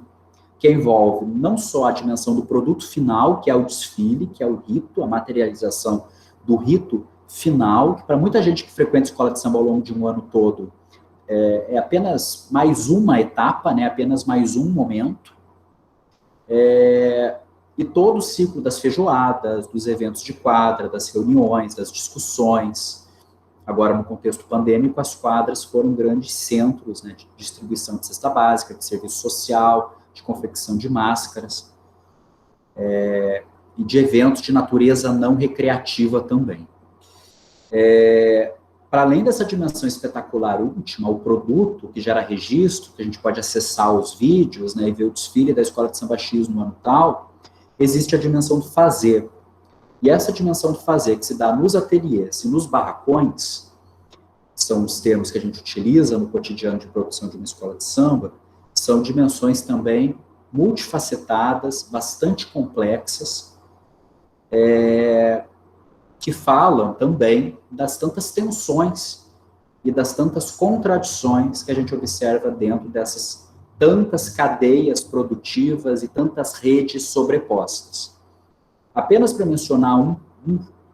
[SPEAKER 6] que envolve não só a dimensão do produto final, que é o desfile, que é o rito, a materialização do rito final, que para muita gente que frequenta escola de samba ao longo de um ano todo, é apenas mais uma etapa, né, apenas mais um momento, e todo o ciclo das feijoadas, dos eventos de quadra, das reuniões, das discussões. Agora, no contexto pandêmico, as quadras foram grandes centros, né, de distribuição de cesta básica, de serviço social, de confecção de máscaras, e de eventos de natureza não recreativa também. Para além dessa dimensão espetacular última, o produto que gera registro, que a gente pode acessar os vídeos, né, e ver o desfile da Escola de Samba X no ano tal, existe a dimensão do fazer. E essa dimensão do fazer, que se dá nos ateliês e nos barracões, são os termos que a gente utiliza no cotidiano de produção de uma escola de samba, são dimensões também multifacetadas, bastante complexas, que falam também das tantas tensões e das tantas contradições que a gente observa dentro dessas tantas cadeias produtivas e tantas redes sobrepostas. Apenas para mencionar um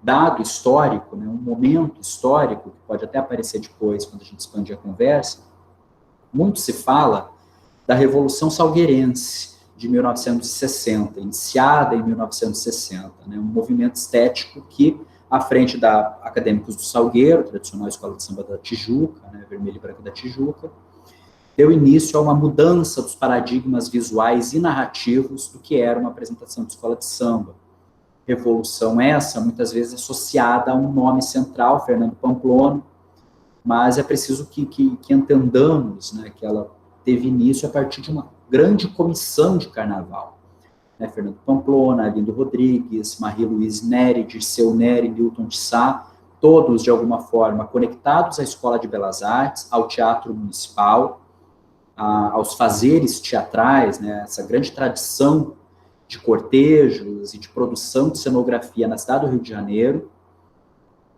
[SPEAKER 6] dado histórico, né, um momento histórico, que pode até aparecer depois, quando a gente expandir a conversa, muito se fala da Revolução Salgueirense, de 1960, iniciada em 1960, né, um movimento estético que, à frente da Acadêmicos do Salgueiro, tradicional escola de samba da Tijuca, né, vermelha e branca da Tijuca, deu início a uma mudança dos paradigmas visuais e narrativos do que era uma apresentação de escola de samba. Revolução essa, muitas vezes associada a um nome central, Fernando Pamplona, mas é preciso que entendamos, né, que ela teve início a partir de uma grande comissão de carnaval. Né, Fernando Pamplona, Arlindo Rodrigues, Marie-Louise Neri, Dirceu Neri, Milton de Sá, todos, de alguma forma, conectados à Escola de Belas Artes, ao Teatro Municipal, aos fazeres teatrais, né, essa grande tradição de cortejos e de produção de cenografia na cidade do Rio de Janeiro,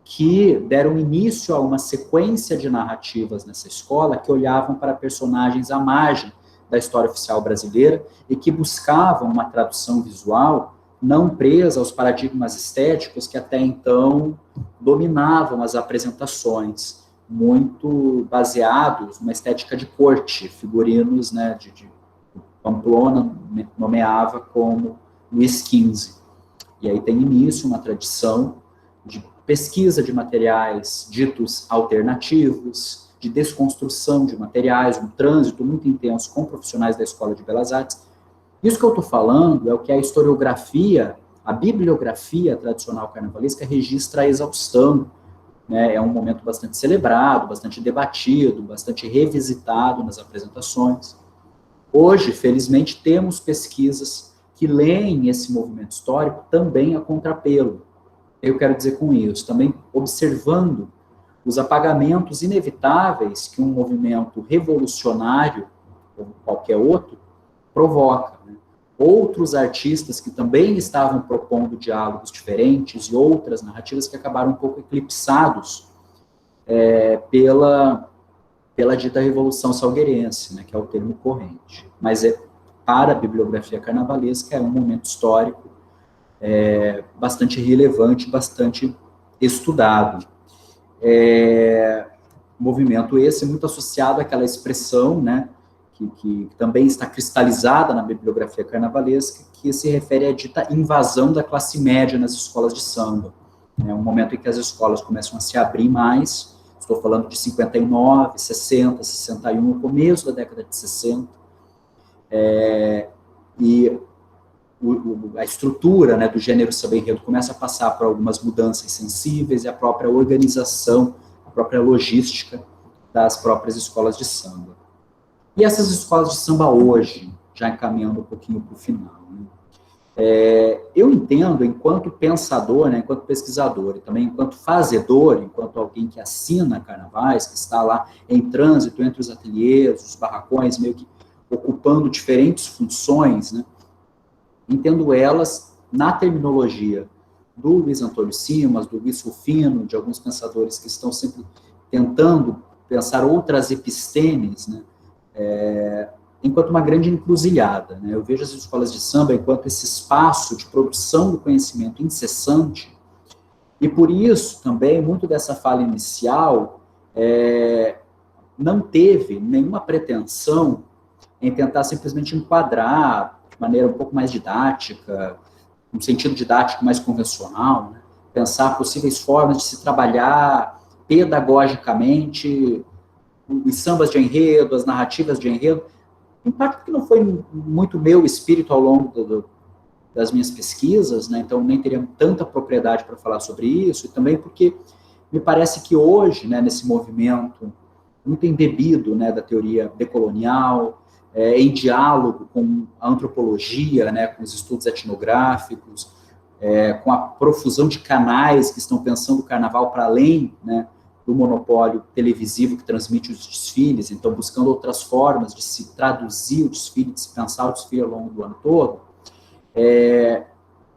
[SPEAKER 6] que deram início a uma sequência de narrativas nessa escola que olhavam para personagens à margem da história oficial brasileira e que buscavam uma tradução visual não presa aos paradigmas estéticos que até então dominavam as apresentações, muito baseados numa estética de corte, figurinos, né, de Pamplona nomeava como Luís XV. E aí tem início uma tradição de pesquisa de materiais ditos alternativos, de desconstrução de materiais, um trânsito muito intenso com profissionais da Escola de Belas Artes. Isso que eu estou falando é o que a historiografia, a bibliografia tradicional carnavalesca registra a exaustão. Né? É um momento bastante celebrado, bastante debatido, bastante revisitado nas apresentações. Hoje, felizmente, temos pesquisas que leem esse movimento histórico também a contrapelo. Eu quero dizer com isso, também observando os apagamentos inevitáveis que um movimento revolucionário, ou qualquer outro, provoca. Né? Outros artistas que também estavam propondo diálogos diferentes e outras narrativas que acabaram um pouco eclipsados pela dita Revolução Salgueirense, né, que é o termo corrente. Mas para a bibliografia carnavalesca é um momento histórico bastante relevante, bastante estudado. Movimento esse muito associado àquela expressão, né, que também está cristalizada na bibliografia carnavalesca, que se refere à dita invasão da classe média nas escolas de samba. É um momento em que as escolas começam a se abrir mais. Estou falando de 59, 60, 61, no começo da década de 60. E a estrutura, né, do gênero samba-enredo começa a passar por algumas mudanças sensíveis, e a própria organização, a própria logística das próprias escolas de samba. E essas escolas de samba hoje, já encaminhando um pouquinho para o final, né? Eu entendo, enquanto pensador, né, enquanto pesquisador, e também enquanto fazedor, enquanto alguém que assina carnavais, que está lá em trânsito entre os ateliês, os barracões, meio que ocupando diferentes funções, né, entendo elas na terminologia do Luiz Antônio Simas, do Luiz Rufino, de alguns pensadores que estão sempre tentando pensar outras epistemes, né, enquanto uma grande encruzilhada, né? Eu vejo as escolas de samba enquanto esse espaço de produção do conhecimento incessante, e por isso também, muito dessa fala inicial não teve nenhuma pretensão em tentar simplesmente enquadrar de maneira um pouco mais didática, um sentido didático mais convencional, né? Pensar possíveis formas de se trabalhar pedagogicamente os sambas de enredo, as narrativas de enredo, em parte porque não foi muito meu espírito ao longo das minhas pesquisas, né, então nem teria tanta propriedade para falar sobre isso, e também porque me parece que hoje, né, nesse movimento muito embebido, né, da teoria decolonial, em diálogo com a antropologia, né, com os estudos etnográficos, com a profusão de canais que estão pensando o carnaval para além, né, do monopólio televisivo que transmite os desfiles, então buscando outras formas de se traduzir o desfile, de se pensar o desfile ao longo do ano todo,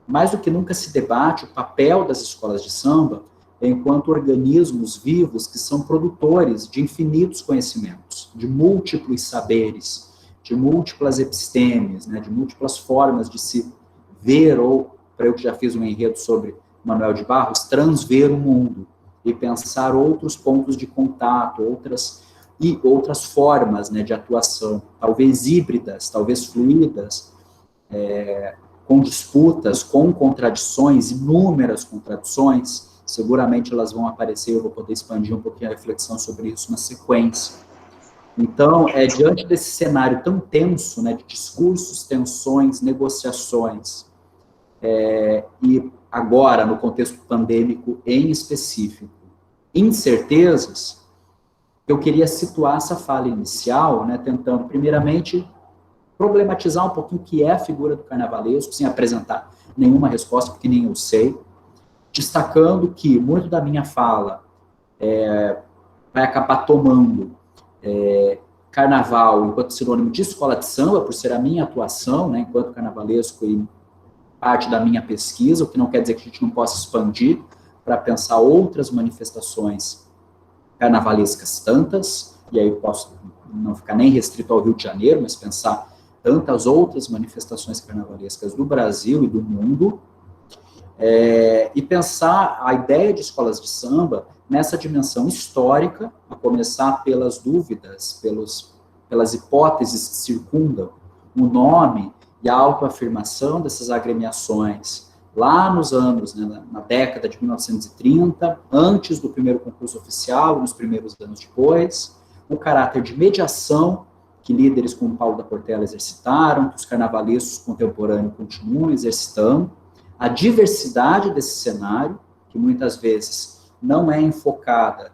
[SPEAKER 6] mais do que nunca se debate o papel das escolas de samba enquanto organismos vivos que são produtores de infinitos conhecimentos, de múltiplos saberes, de múltiplas epistemes, né, de múltiplas formas de se ver, ou, para eu que já fiz um enredo sobre Manuel de Barros, transver o mundo, e pensar outros pontos de contato, outras formas, né, de atuação, talvez híbridas, talvez fluídas, com disputas, com contradições, inúmeras contradições. Seguramente elas vão aparecer, eu vou poder expandir um pouquinho a reflexão sobre isso na sequência. Então, diante desse cenário tão tenso, né, de discursos, tensões, negociações, e agora, no contexto pandêmico em específico, incertezas, eu queria situar essa fala inicial, né, tentando, primeiramente, problematizar um pouquinho o que é a figura do carnavalesco, sem apresentar nenhuma resposta, porque nem eu sei, destacando que muito da minha fala vai acabar tomando carnaval enquanto sinônimo de escola de samba, por ser a minha atuação, né, enquanto carnavalesco e parte da minha pesquisa, o que não quer dizer que a gente não possa expandir para pensar outras manifestações carnavalescas tantas, e aí eu posso não ficar nem restrito ao Rio de Janeiro, mas pensar tantas outras manifestações carnavalescas do Brasil e do mundo, e pensar a ideia de escolas de samba nessa dimensão histórica, a começar pelas dúvidas, pelas hipóteses que circundam o nome e a autoafirmação dessas agremiações, lá nos anos, né, na década de 1930, antes do primeiro concurso oficial, nos primeiros anos depois, o caráter de mediação que líderes como Paulo da Portela exercitaram, que os carnavalescos contemporâneos continuam exercitando, a diversidade desse cenário, que muitas vezes não é enfocada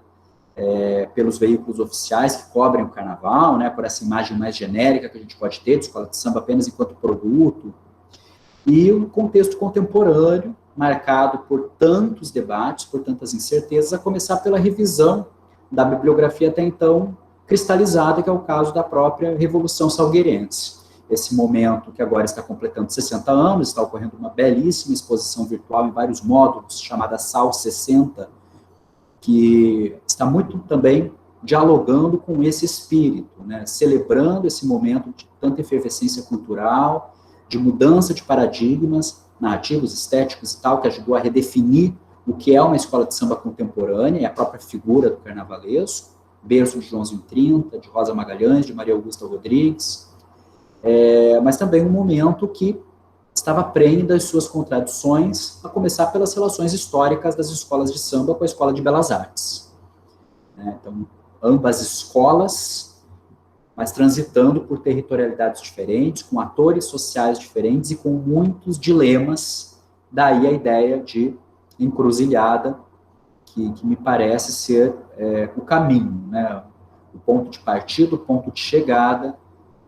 [SPEAKER 6] pelos veículos oficiais que cobrem o carnaval, né, por essa imagem mais genérica que a gente pode ter de escola de samba apenas enquanto produto, e o contexto contemporâneo, marcado por tantos debates, por tantas incertezas, a começar pela revisão da bibliografia até então cristalizada, que é o caso da própria Revolução Salgueirense. Esse momento que agora está completando 60 anos, está ocorrendo uma belíssima exposição virtual em vários módulos, chamada SAL 60, que está muito também dialogando com esse espírito, né, celebrando esse momento de tanta efervescência cultural, de mudança de paradigmas, narrativos, estéticos e tal, que ajudou a redefinir o que é uma escola de samba contemporânea, e a própria figura do carnavalesco, berço de Joãozinho 30, de Rosa Magalhães, de Maria Augusta Rodrigues, mas também um momento que estava prenhe das suas contradições, a começar pelas relações históricas das escolas de samba com a Escola de Belas Artes. Então, ambas escolas, mas transitando por territorialidades diferentes, com atores sociais diferentes e com muitos dilemas, daí a ideia de encruzilhada, que me parece ser o caminho, né? O ponto de partida, o ponto de chegada,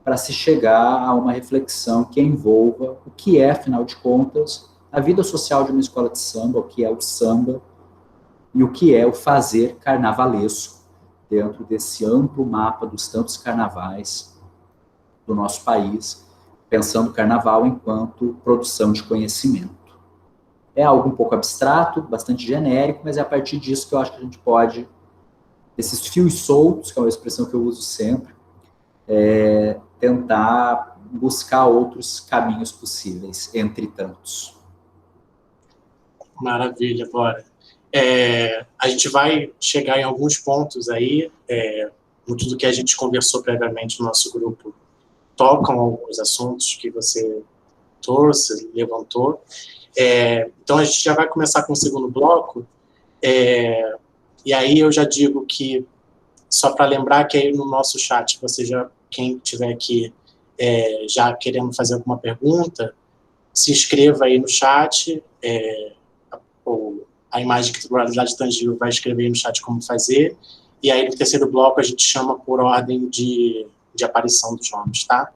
[SPEAKER 6] para se chegar a uma reflexão que envolva o que é, afinal de contas, a vida social de uma escola de samba, o que é o samba, e o que é o fazer carnavalesco, dentro desse amplo mapa dos tantos carnavais do nosso país, pensando o carnaval enquanto produção de conhecimento. É algo um pouco abstrato, bastante genérico, mas é a partir disso que eu acho que a gente pode, esses fios soltos, que é uma expressão que eu uso sempre, tentar buscar outros caminhos possíveis, entre tantos.
[SPEAKER 1] Maravilha, bora. A gente vai chegar em alguns pontos aí, muito do que a gente conversou previamente no nosso grupo tocam alguns assuntos que você trouxe, levantou. Então, a gente já vai começar com o segundo bloco, e aí eu já digo que, só para lembrar que aí no nosso chat, quem tiver aqui já querendo fazer alguma pergunta, se inscreva aí no chat, a imagem de realidade tangível vai escrever aí no chat como fazer, e aí no terceiro bloco a gente chama por ordem de aparição dos nomes, tá?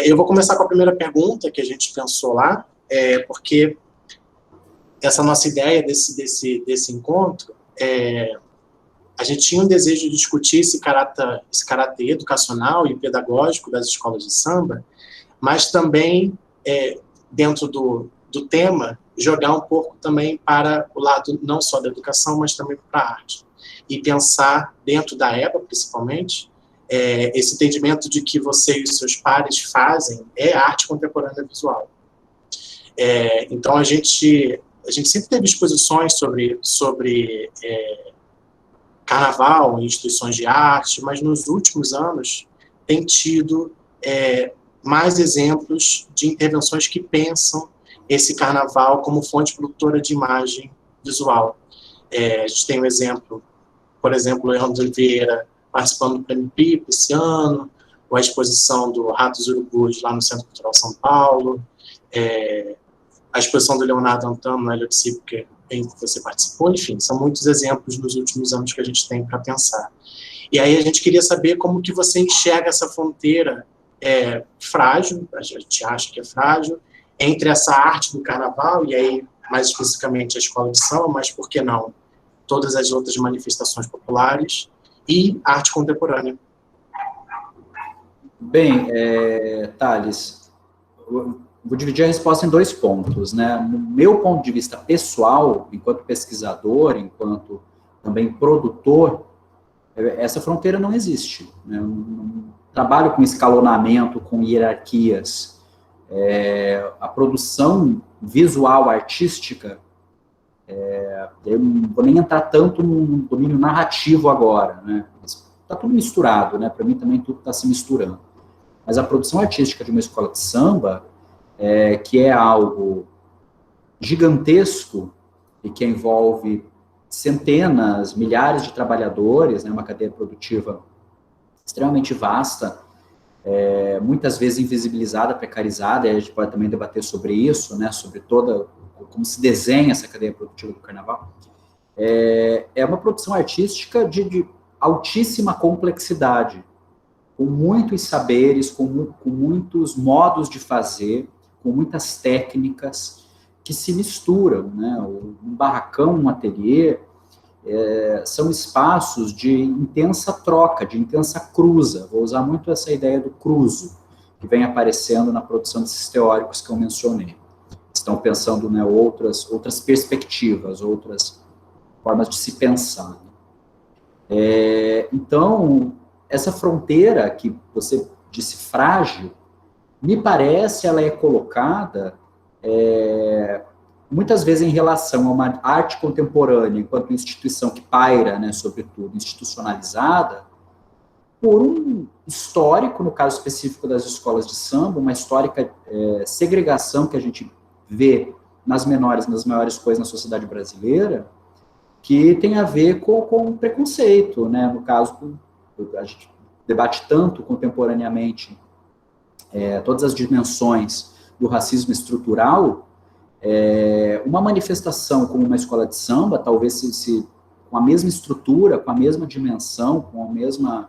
[SPEAKER 1] Eu vou começar com a primeira pergunta que a gente pensou lá, porque essa nossa ideia desse encontro, a gente tinha um desejo de discutir esse caráter educacional e pedagógico das escolas de samba, mas também, dentro do tema, jogar um pouco também para o lado não só da educação, mas também para a arte. E pensar, dentro da EBA, principalmente, esse entendimento de que você e os seus pares fazem arte contemporânea visual. Então, a gente sempre teve exposições sobre carnaval em instituições de arte, mas nos últimos anos tem tido mais exemplos de intervenções que pensam esse carnaval como fonte produtora de imagem visual. A gente tem um exemplo, por exemplo, o Leandro Oliveira participando do Prêmio Pipa esse ano, ou a exposição do Ratos Urubus lá no Centro Cultural São Paulo, a exposição do Leonardo Antano no Hélio de Sipo, em que você participou, enfim, são muitos exemplos nos últimos anos que a gente tem para pensar. E aí a gente queria saber como que você enxerga essa fronteira frágil, a gente acha que é frágil, entre essa arte do carnaval, e aí, mais especificamente, a escola de samba, mas por que não todas as outras manifestações populares, e arte contemporânea.
[SPEAKER 6] Bem, Thales, vou dividir a resposta em 2 pontos, né? No meu ponto de vista pessoal, enquanto pesquisador, enquanto também produtor, essa fronteira não existe, né? Eu não trabalho com escalonamento, com hierarquias. A produção visual artística, eu não vou nem entrar tanto no domínio narrativo agora, né? Está tudo misturado, né? Para mim também tudo está se misturando. Mas a produção artística de uma escola de samba, que é algo gigantesco e que envolve centenas, milhares de trabalhadores, né? Uma cadeia produtiva extremamente vasta, muitas vezes invisibilizada, precarizada, e a gente pode também debater sobre isso, né? Sobre como se desenha essa cadeia produtiva do carnaval. É uma produção artística de altíssima complexidade, com muitos saberes, com muitos modos de fazer, com muitas técnicas que se misturam, né? Um barracão, um ateliê, são espaços de intensa troca, de intensa cruza. Vou usar muito essa ideia do cruzo, que vem aparecendo na produção desses teóricos que eu mencionei. Estão pensando, né, outras perspectivas, outras formas de se pensar. Então, essa fronteira que você disse frágil, me parece ela é colocada muitas vezes em relação a uma arte contemporânea, enquanto instituição que paira, né, sobretudo, institucionalizada, por um histórico, no caso específico das escolas de samba, uma histórica segregação que a gente vê nas maiores coisas na sociedade brasileira, que tem a ver com preconceito, né? No caso, a gente debate tanto contemporaneamente todas as dimensões do racismo estrutural, uma manifestação como uma escola de samba, talvez com a mesma estrutura, com a mesma dimensão, com a mesma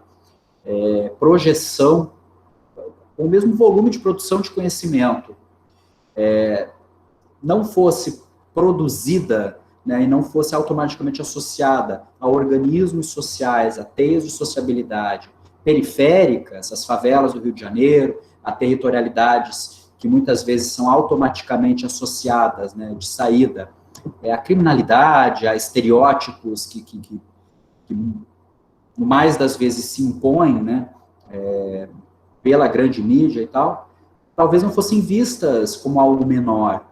[SPEAKER 6] projeção, com o mesmo volume de produção de conhecimento, não fosse produzida, né, e não fosse automaticamente associada a organismos sociais, a teias de sociabilidade periféricas, as favelas do Rio de Janeiro, a territorialidades que muitas vezes são automaticamente associadas, né, de saída, a criminalidade, a estereótipos que mais das vezes se impõem, né, pela grande mídia e tal, talvez não fossem vistas como algo menor.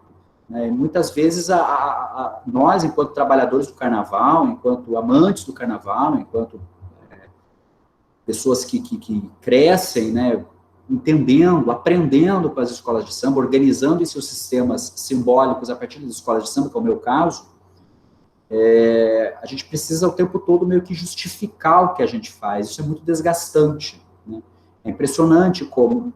[SPEAKER 6] Muitas vezes nós, enquanto trabalhadores do carnaval, enquanto amantes do carnaval, enquanto pessoas que crescem, né, entendendo, aprendendo com as escolas de samba, organizando em seus sistemas simbólicos a partir das escolas de samba, que é o meu caso, a gente precisa o tempo todo meio que justificar o que a gente faz. Isso é muito desgastante, né? É impressionante como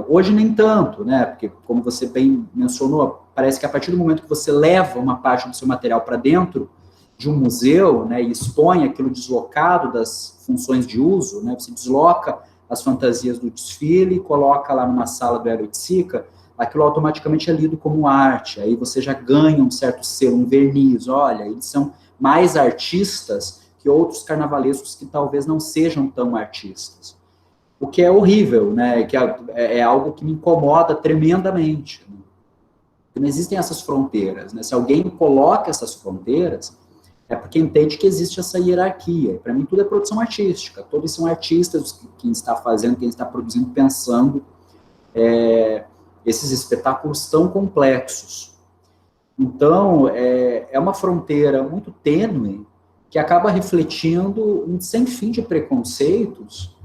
[SPEAKER 6] hoje nem tanto, né? Porque, como você bem mencionou, parece que a partir do momento que você leva uma parte do seu material para dentro de um museu, né, e expõe aquilo deslocado das funções de uso, né, você desloca as fantasias do desfile, coloca lá numa sala do Aerotica, aquilo automaticamente é lido como arte, aí você já ganha um certo selo, um verniz, olha, eles são mais artistas que outros carnavalescos que talvez não sejam tão artistas. O que é horrível, né, que é algo que me incomoda tremendamente. Né? Não existem essas fronteiras, né? Se alguém coloca essas fronteiras, é porque entende que existe essa hierarquia. Para mim, tudo é produção artística. Todos são artistas, quem está fazendo, quem está produzindo, pensando esses espetáculos tão complexos. Então, é uma fronteira muito tênue que acaba refletindo um sem fim de preconceitos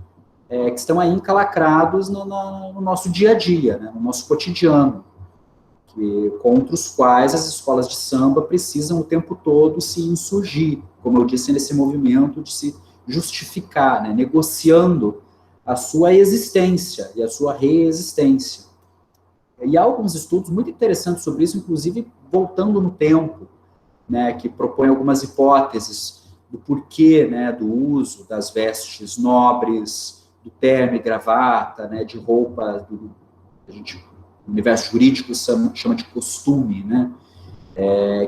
[SPEAKER 6] que estão aí encalacrados no nosso dia a dia, né, no nosso cotidiano, contra os quais as escolas de samba precisam o tempo todo se insurgir, como eu disse, nesse movimento de se justificar, né, negociando a sua existência e a sua reexistência. E há alguns estudos muito interessantes sobre isso, inclusive voltando no tempo, né, que propõem algumas hipóteses do porquê, né, do uso das vestes nobres, do terno e gravata, né, de roupa, a gente, o universo jurídico chama de costume, né,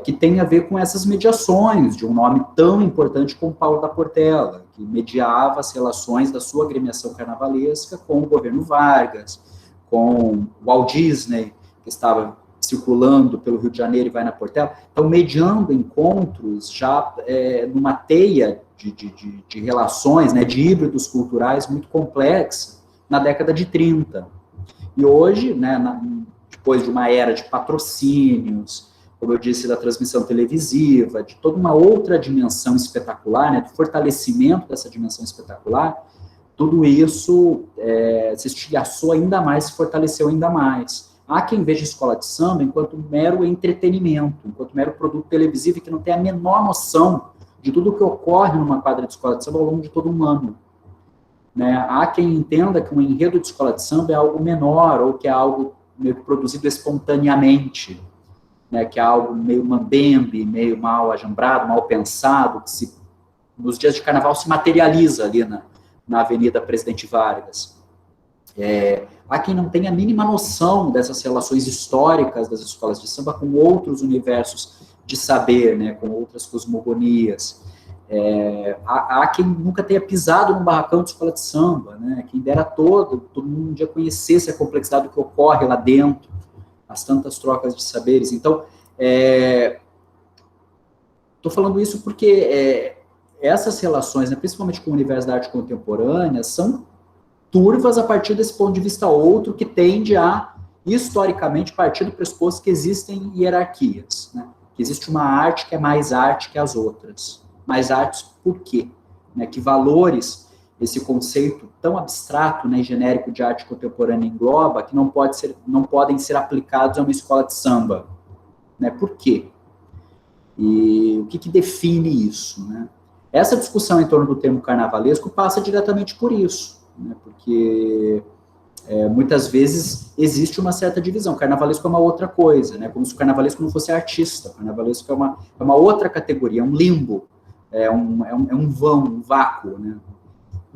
[SPEAKER 6] que tem a ver com essas mediações de um nome tão importante como Paulo da Portela, que mediava as relações da sua agremiação carnavalesca com o governo Vargas, com o Walt Disney, que estava circulando pelo Rio de Janeiro e vai na Portela, então mediando encontros já numa teia de relações, né, de híbridos culturais muito complexa na década de 30. E hoje, né, depois de uma era de patrocínios, como eu disse, da transmissão televisiva, de toda uma outra dimensão espetacular, né, do fortalecimento dessa dimensão espetacular, tudo isso se estilhaçou ainda mais, se fortaleceu ainda mais. Há quem veja a escola de samba enquanto mero entretenimento, enquanto mero produto televisivo que não tem a menor noção de tudo o que ocorre numa quadra de escola de samba ao longo de todo um ano. Né? Há quem entenda que um enredo de escola de samba é algo menor, ou que é algo meio que produzido espontaneamente, né? Que é algo meio mambembe, meio mal ajambrado, mal pensado, que nos dias de carnaval se materializa ali na Avenida Presidente Vargas. Há quem não tenha a mínima noção dessas relações históricas das escolas de samba com outros universos de saber, né, com outras cosmogonias. Há quem nunca tenha pisado num barracão de escola de samba, né, quem dera todo mundo um dia conhecesse a complexidade do que ocorre lá dentro, as tantas trocas de saberes. Então, estou falando isso porque essas relações, né, principalmente com o universo da arte contemporânea, são turvas a partir desse ponto de vista outro, que tende a, historicamente, partir do pressuposto que existem hierarquias, né? Que existe uma arte que é mais arte que as outras. Mais artes por quê? Né? Que valores esse conceito tão abstrato, né, e genérico de arte contemporânea engloba, que não podem ser aplicados a uma escola de samba. Né? Por quê? E o que define isso? Né? Essa discussão em torno do termo carnavalesco passa diretamente por isso, né? Porque muitas vezes existe uma certa divisão. Carnavalesco é uma outra coisa, né? Como se o carnavalesco não fosse artista. O carnavalesco é uma outra categoria, é um limbo, é um vão, um vácuo, né?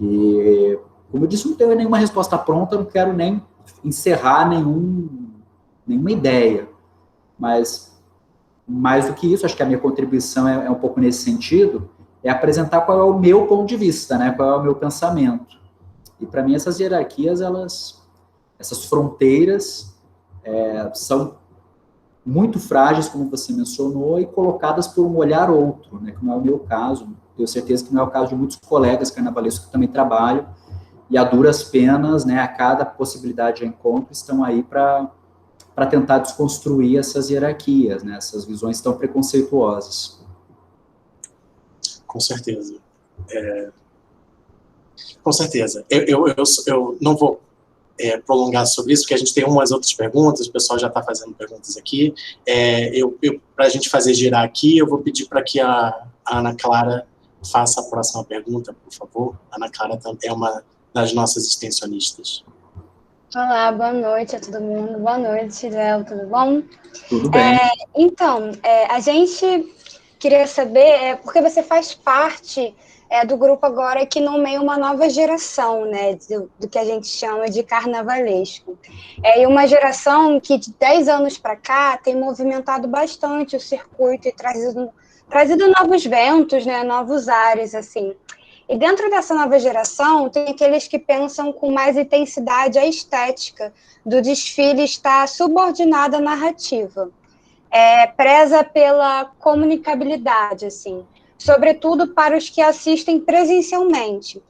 [SPEAKER 6] E, como eu disse, não tenho nenhuma resposta pronta, não quero nem encerrar nenhuma ideia, mas mais do que isso, acho que a minha contribuição é um pouco nesse sentido, é apresentar qual é o meu ponto de vista, né? Qual é o meu pensamento. E para mim essas hierarquias, essas fronteiras são muito frágeis, como você mencionou, e colocadas por um olhar outro, né? Que não é o meu caso. Tenho certeza que não é o caso de muitos colegas carnavalescos que também trabalham, e a duras penas, né, a cada possibilidade de encontro, estão aí para tentar desconstruir essas hierarquias, né, essas visões tão preconceituosas.
[SPEAKER 1] Com certeza. Com certeza. Eu não vou prolongar sobre isso, porque a gente tem umas outras perguntas, o pessoal já está fazendo perguntas aqui. Para a gente fazer girar aqui, eu vou pedir para que a Ana Clara faça a próxima pergunta, por favor. A Ana Clara é uma das nossas extensionistas.
[SPEAKER 2] Olá, boa noite a todo mundo. Boa noite, Léo, tudo bom?
[SPEAKER 6] Tudo bem.
[SPEAKER 2] Então, a gente queria saber, porque você faz parte do grupo agora que nomeia uma nova geração, né, do que a gente chama de carnavalesco. E uma geração que de 10 anos para cá tem movimentado bastante o circuito e trazido novos ventos, né, novos ares, assim. E dentro dessa nova geração, tem aqueles que pensam com mais intensidade a estética do desfile estar subordinada à narrativa. Preza pela comunicabilidade, assim, sobretudo para os que assistem presencialmente.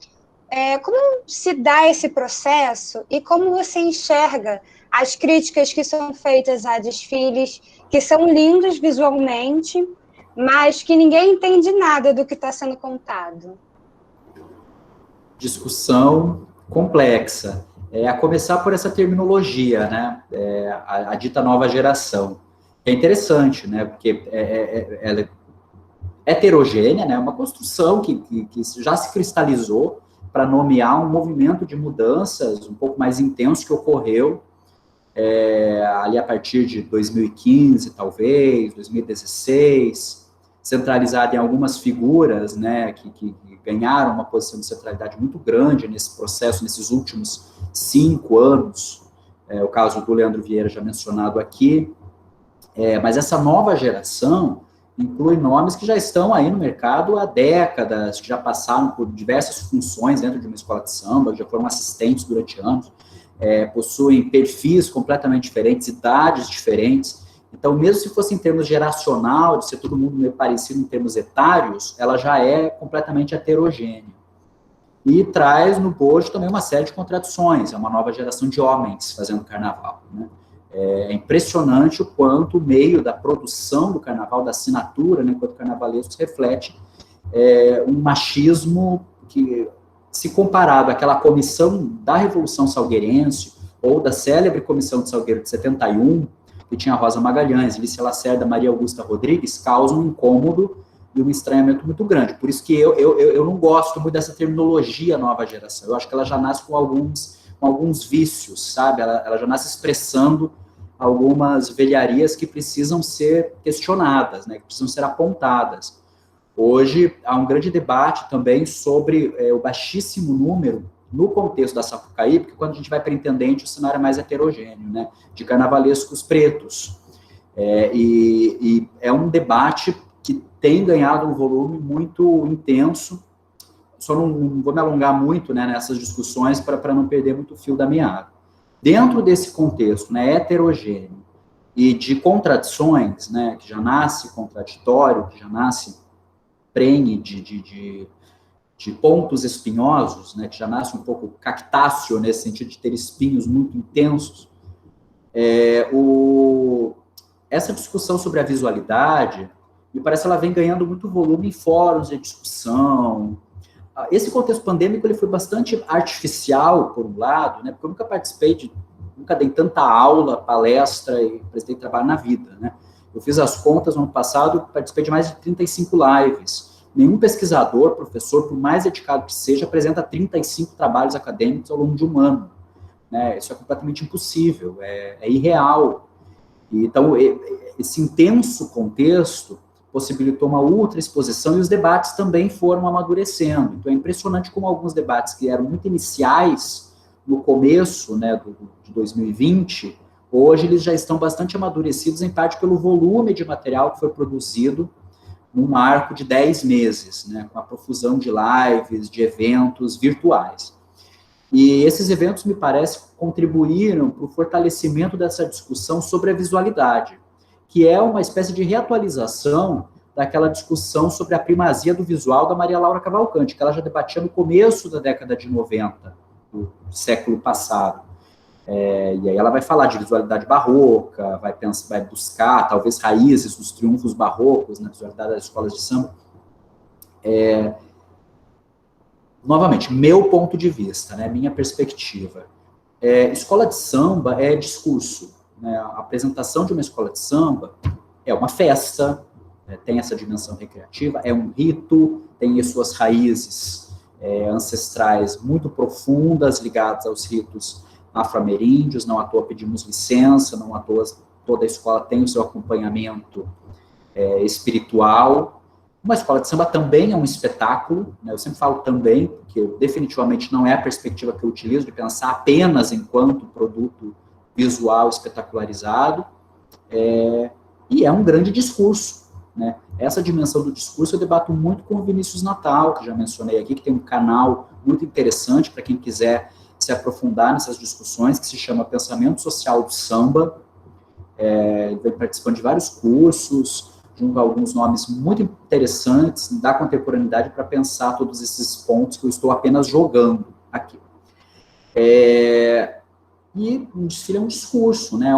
[SPEAKER 2] Como se dá esse processo e como você enxerga as críticas que são feitas a desfiles que são lindos visualmente, mas que ninguém entende nada do que está sendo contado?
[SPEAKER 6] Discussão complexa. A começar por essa terminologia, né? A dita nova geração. É interessante, né? Porque ela é heterogênea, né? Uma construção que já se cristalizou para nomear um movimento de mudanças um pouco mais intenso que ocorreu ali a partir de 2015, talvez, 2016, centralizado em algumas figuras, né, que ganharam uma posição de centralidade muito grande nesse processo, nesses últimos 5 anos, o caso do Leandro Vieira já mencionado aqui, mas essa nova geração inclui nomes que já estão aí no mercado há décadas, que já passaram por diversas funções dentro de uma escola de samba, já foram assistentes durante anos, possuem perfis completamente diferentes, idades diferentes. Então, mesmo se fosse em termos geracional, de ser todo mundo meio parecido em termos etários, ela já é completamente heterogênea. E traz no bojo também uma série de contradições, é uma nova geração de homens fazendo carnaval, né? É impressionante o quanto o meio da produção do carnaval, da assinatura, né, enquanto carnavalescos, reflete um machismo que, se comparado àquela comissão da Revolução Salgueirense, ou da célebre Comissão de Salgueiro de 71, que tinha Rosa Magalhães, Lícia Lacerda, Maria Augusta Rodrigues, causa um incômodo e um estranhamento muito grande. Por isso que eu não gosto muito dessa terminologia nova geração. Eu acho que ela já nasce com alguns vícios, sabe? Ela já nasce expressando algumas velharias que precisam ser questionadas, né? Que precisam ser apontadas. Hoje, há um grande debate também sobre o baixíssimo número, no contexto da Sapucaí, porque quando a gente vai para Intendente, o cenário é mais heterogêneo, né? De carnavalescos pretos. E é um debate que tem ganhado um volume muito intenso. Só não vou me alongar muito, né, nessas discussões para não perder muito o fio da meada. Dentro desse contexto, né, heterogêneo e de contradições, né, que já nasce contraditório, que já nasce prenhe de pontos espinhosos, né, que já nasce um pouco cactáceo, nesse sentido de ter espinhos muito intensos, essa discussão sobre a visualidade, me parece que ela vem ganhando muito volume em fóruns de discussão. Esse contexto pandêmico ele foi bastante artificial, por um lado, né, porque eu nunca dei tanta aula, palestra e prestei trabalho na vida, né. Eu fiz as contas no ano passado, participei de mais de 35 lives. Nenhum pesquisador, professor, por mais dedicado que seja, apresenta 35 trabalhos acadêmicos ao longo de um ano, né? Isso é completamente impossível, é irreal. Então, esse intenso contexto possibilitou uma ultra exposição e os debates também foram amadurecendo. Então, é impressionante como alguns debates que eram muito iniciais no começo, né, de 2020, hoje eles já estão bastante amadurecidos, em parte pelo volume de material que foi produzido num marco de 10 meses, né, com a profusão de lives, de eventos virtuais. E esses eventos, me parece, contribuíram para o fortalecimento dessa discussão sobre a visualidade, que é uma espécie de reatualização daquela discussão sobre a primazia do visual da Maria Laura Cavalcanti, que ela já debatia no começo da década de 90, do século passado. E aí ela vai falar de visualidade barroca, vai buscar, talvez, raízes dos triunfos barrocos na visualidade das escolas de samba. Novamente, meu ponto de vista, né, minha perspectiva. Escola de samba é discurso, né, a apresentação de uma escola de samba é uma festa, tem essa dimensão recreativa, é um rito, tem as suas raízes ancestrais muito profundas, ligadas aos ritos afro-ameríndios, não à toa pedimos licença, não à toa toda a escola tem o seu acompanhamento espiritual. Uma escola de samba também é um espetáculo, né? Eu sempre falo também, porque definitivamente não é a perspectiva que eu utilizo de pensar apenas enquanto produto visual espetacularizado, e é um grande discurso, né? Essa dimensão do discurso eu debato muito com o Vinícius Natal, que já mencionei aqui, que tem um canal muito interessante para quem quiser se aprofundar nessas discussões, que se chama Pensamento Social do Samba. Ele vem participando de vários cursos, junto a alguns nomes muito interessantes da contemporaneidade para pensar todos esses pontos que eu estou apenas jogando aqui. E um desfile é um discurso, né?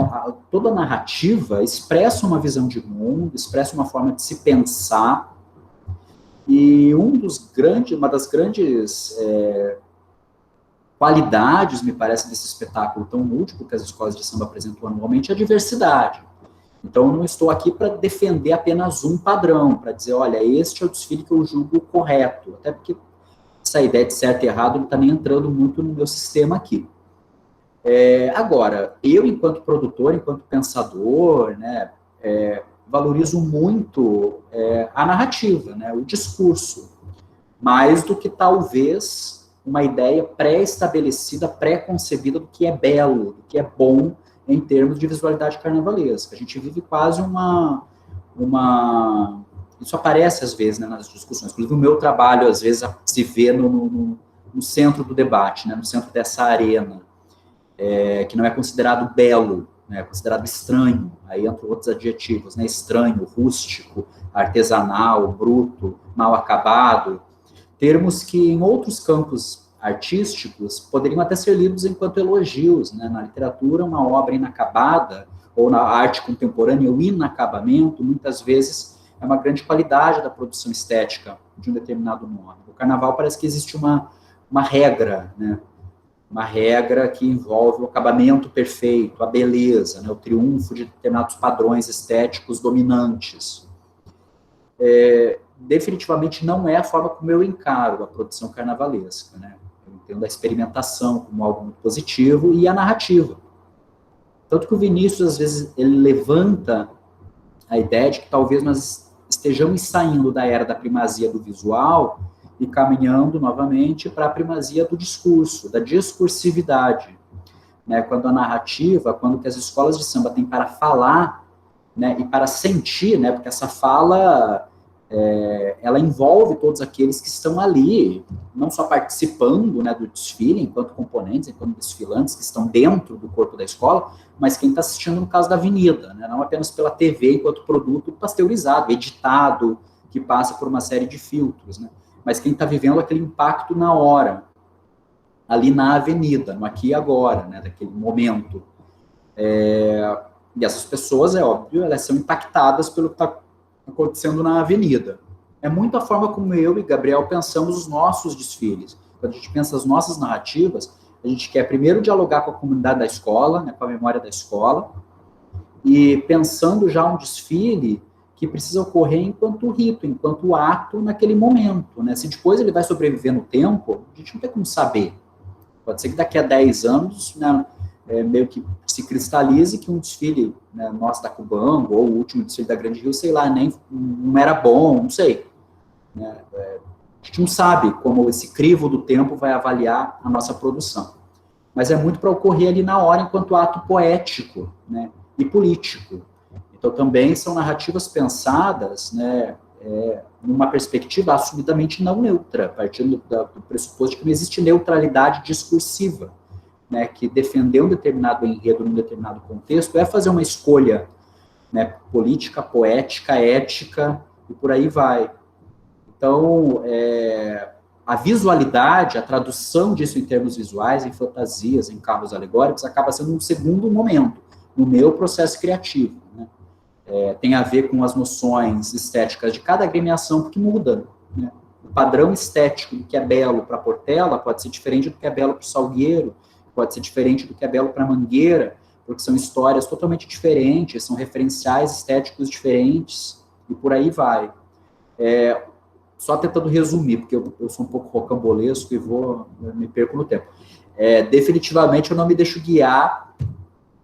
[SPEAKER 6] Toda a narrativa expressa uma visão de mundo, expressa uma forma de se pensar, e uma das grandes qualidades, me parece, desse espetáculo tão múltiplo que as escolas de samba apresentam anualmente é a diversidade. Então, eu não estou aqui para defender apenas um padrão, para dizer, olha, este é o desfile que eu julgo correto, até porque essa ideia de certo e errado não está nem entrando muito no meu sistema aqui. Agora, eu, enquanto produtor, enquanto pensador, né, valorizo muito a narrativa, né, o discurso, mais do que talvez uma ideia pré-estabelecida, pré-concebida do que é belo, do que é bom em termos de visualidade carnavalesca. A gente vive quase isso aparece às vezes, né, nas discussões. Inclusive o meu trabalho às vezes se vê no centro do debate, né, no centro dessa arena, que não é considerado belo, né, é considerado estranho. Aí entram outros adjetivos, né, estranho, rústico, artesanal, bruto, mal acabado. Termos que em outros campos artísticos poderiam até ser lidos enquanto elogios, né? Na literatura, uma obra inacabada, ou na arte contemporânea, o inacabamento, muitas vezes é uma grande qualidade da produção estética de um determinado nome. No carnaval parece que existe uma regra, né? Uma regra que envolve o acabamento perfeito, a beleza, né? O triunfo de determinados padrões estéticos dominantes. Definitivamente não é a forma como eu encaro a produção carnavalesca, né? Eu entendo a experimentação como algo muito positivo e a narrativa. Tanto que o Vinícius, às vezes, ele levanta a ideia de que talvez nós estejamos saindo da era da primazia do visual e caminhando novamente para a primazia do discurso, da discursividade, né? Quando a narrativa, quando que as escolas de samba têm para falar, né, e para sentir, né, porque essa fala ela envolve todos aqueles que estão ali, não só participando, né, do desfile, enquanto componentes, enquanto desfilantes, que estão dentro do corpo da escola, mas quem está assistindo no caso da avenida, né, não apenas pela TV, enquanto produto pasteurizado, editado, que passa por uma série de filtros, né? Mas quem está vivendo aquele impacto na hora, ali na avenida, no aqui e agora, né? Daquele momento. E essas pessoas, é óbvio, elas são impactadas pelo que está acontecendo na avenida. É muito a forma como eu e Gabriel pensamos os nossos desfiles. Quando a gente pensa as nossas narrativas, a gente quer primeiro dialogar com a comunidade da escola, né, com a memória da escola, e pensando já um desfile que precisa ocorrer enquanto rito, enquanto ato naquele momento, né? Se depois ele vai sobreviver no tempo, a gente não tem como saber. Pode ser que daqui a 10 anos, né, meio que se cristalize que um desfile, né, nosso da Cubango, ou o último desfile da Grande Rio, sei lá, nem não era bom, não sei. Né? A gente não sabe como esse crivo do tempo vai avaliar a nossa produção. Mas é muito para ocorrer ali na hora, enquanto ato poético, né, e político. Então, também são narrativas pensadas, né, numa perspectiva assumidamente não neutra, partindo do pressuposto de que não existe neutralidade discursiva, né, que defender um determinado enredo num determinado contexto é fazer uma escolha, né, política, poética, ética, e por aí vai. Então, a visualidade, a tradução disso em termos visuais, em fantasias, em carros alegóricos, acaba sendo um segundo momento no meu processo criativo, né? Tem a ver com as noções estéticas de cada agremiação, porque muda, né? O padrão estético do que é belo para Portela pode ser diferente do que é belo para o Salgueiro, pode ser diferente do que é belo para Mangueira, porque são histórias totalmente diferentes, são referenciais estéticos diferentes, e por aí vai. Só tentando resumir, porque eu sou um pouco rocambolesco e me perco no tempo. Definitivamente eu não me deixo guiar,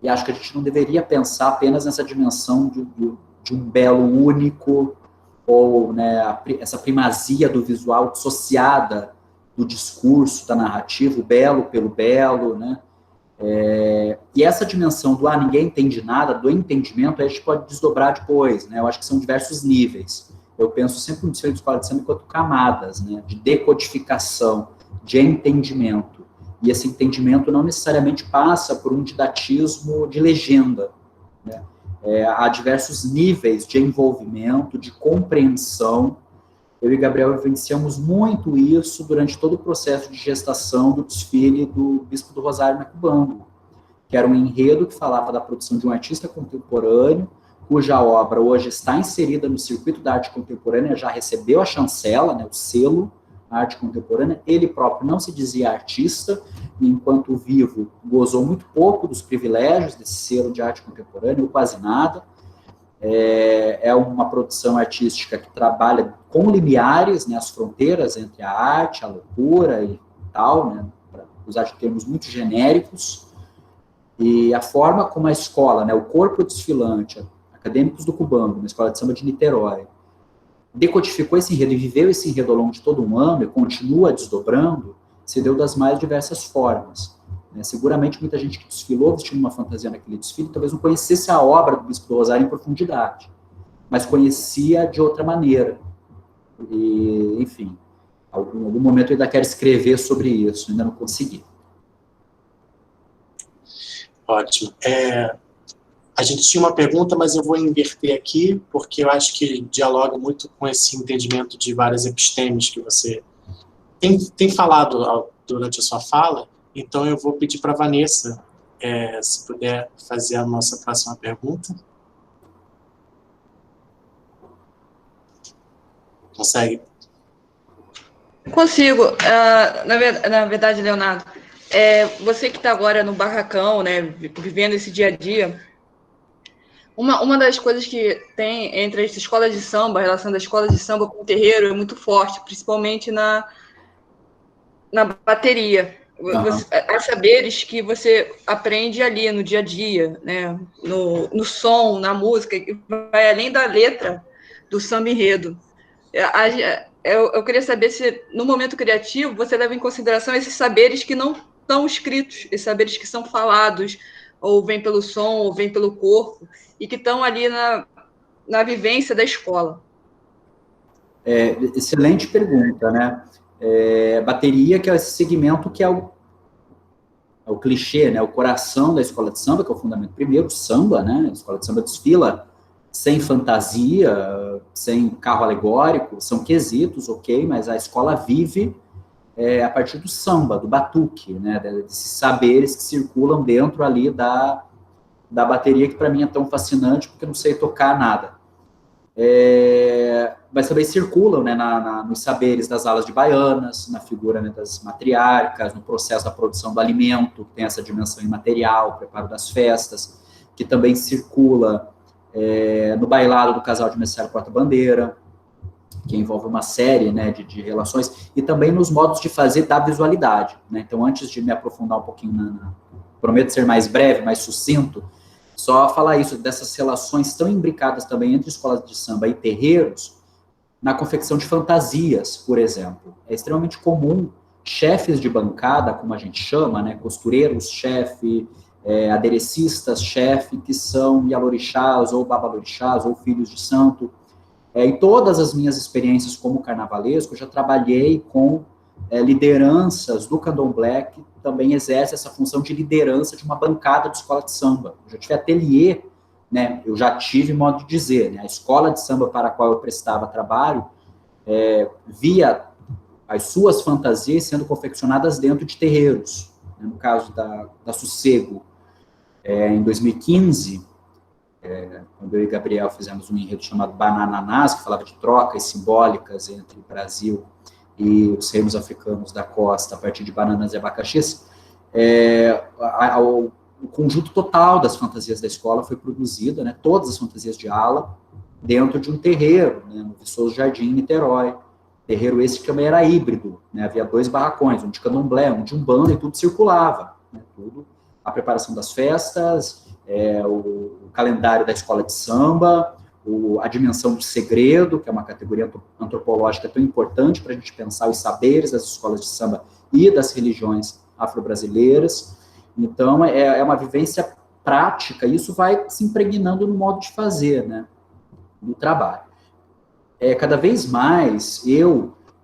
[SPEAKER 6] e acho que a gente não deveria pensar apenas nessa dimensão de um belo único, ou, né, essa primazia do visual dissociada do discurso, da narrativa, o belo pelo belo, né? E essa dimensão do ninguém entende nada, do entendimento, a gente pode desdobrar depois, né? Eu acho que são diversos níveis. Eu penso sempre no desfile de escola de samba enquanto camadas, né, de decodificação, de entendimento. E esse entendimento não necessariamente passa por um didatismo de legenda, né? Há diversos níveis de envolvimento, de compreensão. Eu e Gabriel vivenciamos muito isso durante todo o processo de gestação do desfile do Bispo do Rosário na Cubango, que era um enredo que falava da produção de um artista contemporâneo, cuja obra hoje está inserida no circuito da arte contemporânea, já recebeu a chancela, né, o selo arte contemporânea. Ele próprio não se dizia artista, e enquanto vivo gozou muito pouco dos privilégios desse selo de arte contemporânea, ou quase nada. É uma produção artística que trabalha com limiares, né, as fronteiras entre a arte, a loucura e tal, né, para usar de termos muito genéricos, e a forma como a escola, né, o corpo desfilante, acadêmicos do Cubango, na Escola de Samba de Niterói, decodificou esse enredo e viveu esse enredo ao longo de todo um ano e continua desdobrando, se deu das mais diversas formas. Seguramente muita gente que desfilou vestindo uma fantasia naquele desfile talvez não conhecesse a obra do Bispo do Rosário em profundidade, mas conhecia de outra maneira. E, enfim, em algum momento eu ainda quero escrever sobre isso, ainda não consegui.
[SPEAKER 1] Ótimo. A gente tinha uma pergunta, mas eu vou inverter aqui, porque eu acho que dialoga muito com esse entendimento de várias epistemes que você tem falado durante a sua fala. Então, eu vou pedir para a Vanessa, se puder fazer a nossa próxima pergunta. Consegue?
[SPEAKER 5] Consigo. Na verdade, Leonardo, você que está agora no barracão, né, vivendo esse dia a dia, uma das coisas que tem entre as escolas de samba, a relação da escola de samba com o terreiro é muito forte, principalmente na bateria. Há saberes que você aprende ali no dia a dia, né? No som, na música, que vai além da letra do samba enredo. Eu queria saber se, no momento criativo, você leva em consideração esses saberes que não estão escritos, esses saberes que são falados, ou vêm pelo som, ou vêm pelo corpo, e que estão ali na vivência da escola.
[SPEAKER 6] Excelente pergunta, né? Bateria, que é esse segmento que é o clichê, né? O coração da escola de samba, que é o fundamento primeiro, samba, né? A escola de samba desfila sem fantasia, sem carro alegórico, são quesitos, ok, mas a escola vive a partir do samba, do batuque, né, desses saberes que circulam dentro ali da bateria, que para mim é tão fascinante, porque eu não sei tocar nada. Mas também circulam, né, nos saberes das alas de baianas, na figura, né, das matriarcas, no processo da produção do alimento, que tem essa dimensão imaterial, o preparo das festas, que também circula no bailado do casal de mestre porta-bandeira, que envolve uma série, né, de relações, e também nos modos de fazer da visualidade, né? Então, antes de me aprofundar um pouquinho, prometo ser mais breve, mais sucinto, só falar isso, dessas relações tão imbricadas também entre escolas de samba e terreiros, na confecção de fantasias, por exemplo. É extremamente comum chefes de bancada, como a gente chama, né, costureiros, chefe, aderecistas, chefe, que são ialorixás, ou babalorixás, ou filhos de santo. Em todas as minhas experiências como carnavalesco, eu já trabalhei com lideranças do candomblé, que também exerce essa função de liderança de uma bancada de escola de samba. Eu já tive ateliê, né, eu já tive, modo de dizer, né, a escola de samba para a qual eu prestava trabalho, via as suas fantasias sendo confeccionadas dentro de terreiros. No caso da Sossego, em 2015, quando eu e Gabriel fizemos um enredo chamado Banananás, que falava de trocas simbólicas entre o Brasil e os reinos africanos da costa, a partir de bananas e abacaxis, o conjunto total das fantasias da escola foi produzido, né, todas as fantasias de ala, dentro de um terreiro, né, no Viçoso Jardim, em Niterói. Terreiro esse que também era híbrido, né, havia 2 barracões, um de candomblé, um de umbanda, e tudo circulava, né, tudo, a preparação das festas, o calendário da escola de samba, a dimensão do segredo, que é uma categoria antropológica tão importante para a gente pensar os saberes das escolas de samba e das religiões afro-brasileiras. Então, é uma vivência prática, e isso vai se impregnando no modo de fazer, né, no trabalho. Cada vez mais, e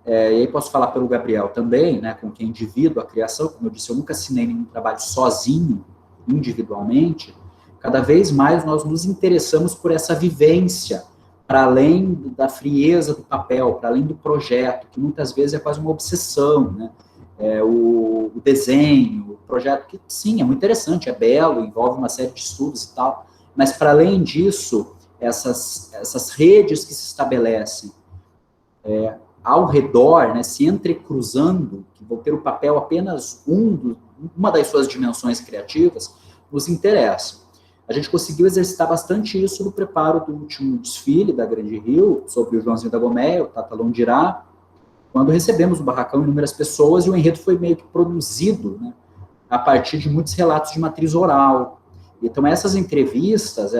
[SPEAKER 6] aí posso falar pelo Gabriel também, né, com quem divido a criação, como eu disse, eu nunca assinei nenhum trabalho sozinho, individualmente. Cada vez mais nós nos interessamos por essa vivência, para além da frieza do papel, para além do projeto, que muitas vezes é quase uma obsessão, né? O desenho, o projeto, que sim, é muito interessante, é belo, envolve uma série de estudos e tal, mas para além disso, essas redes que se estabelecem ao redor, né, se entrecruzando, que vão ter o papel apenas uma das suas dimensões criativas, nos interessa. A gente conseguiu exercitar bastante isso no preparo do último desfile da Grande Rio, sobre o Joãozinho da Goméia, o Tata Londirá, quando recebemos no barracão inúmeras pessoas, e o enredo foi meio que produzido, né, a partir de muitos relatos de matriz oral. Então, essas entrevistas,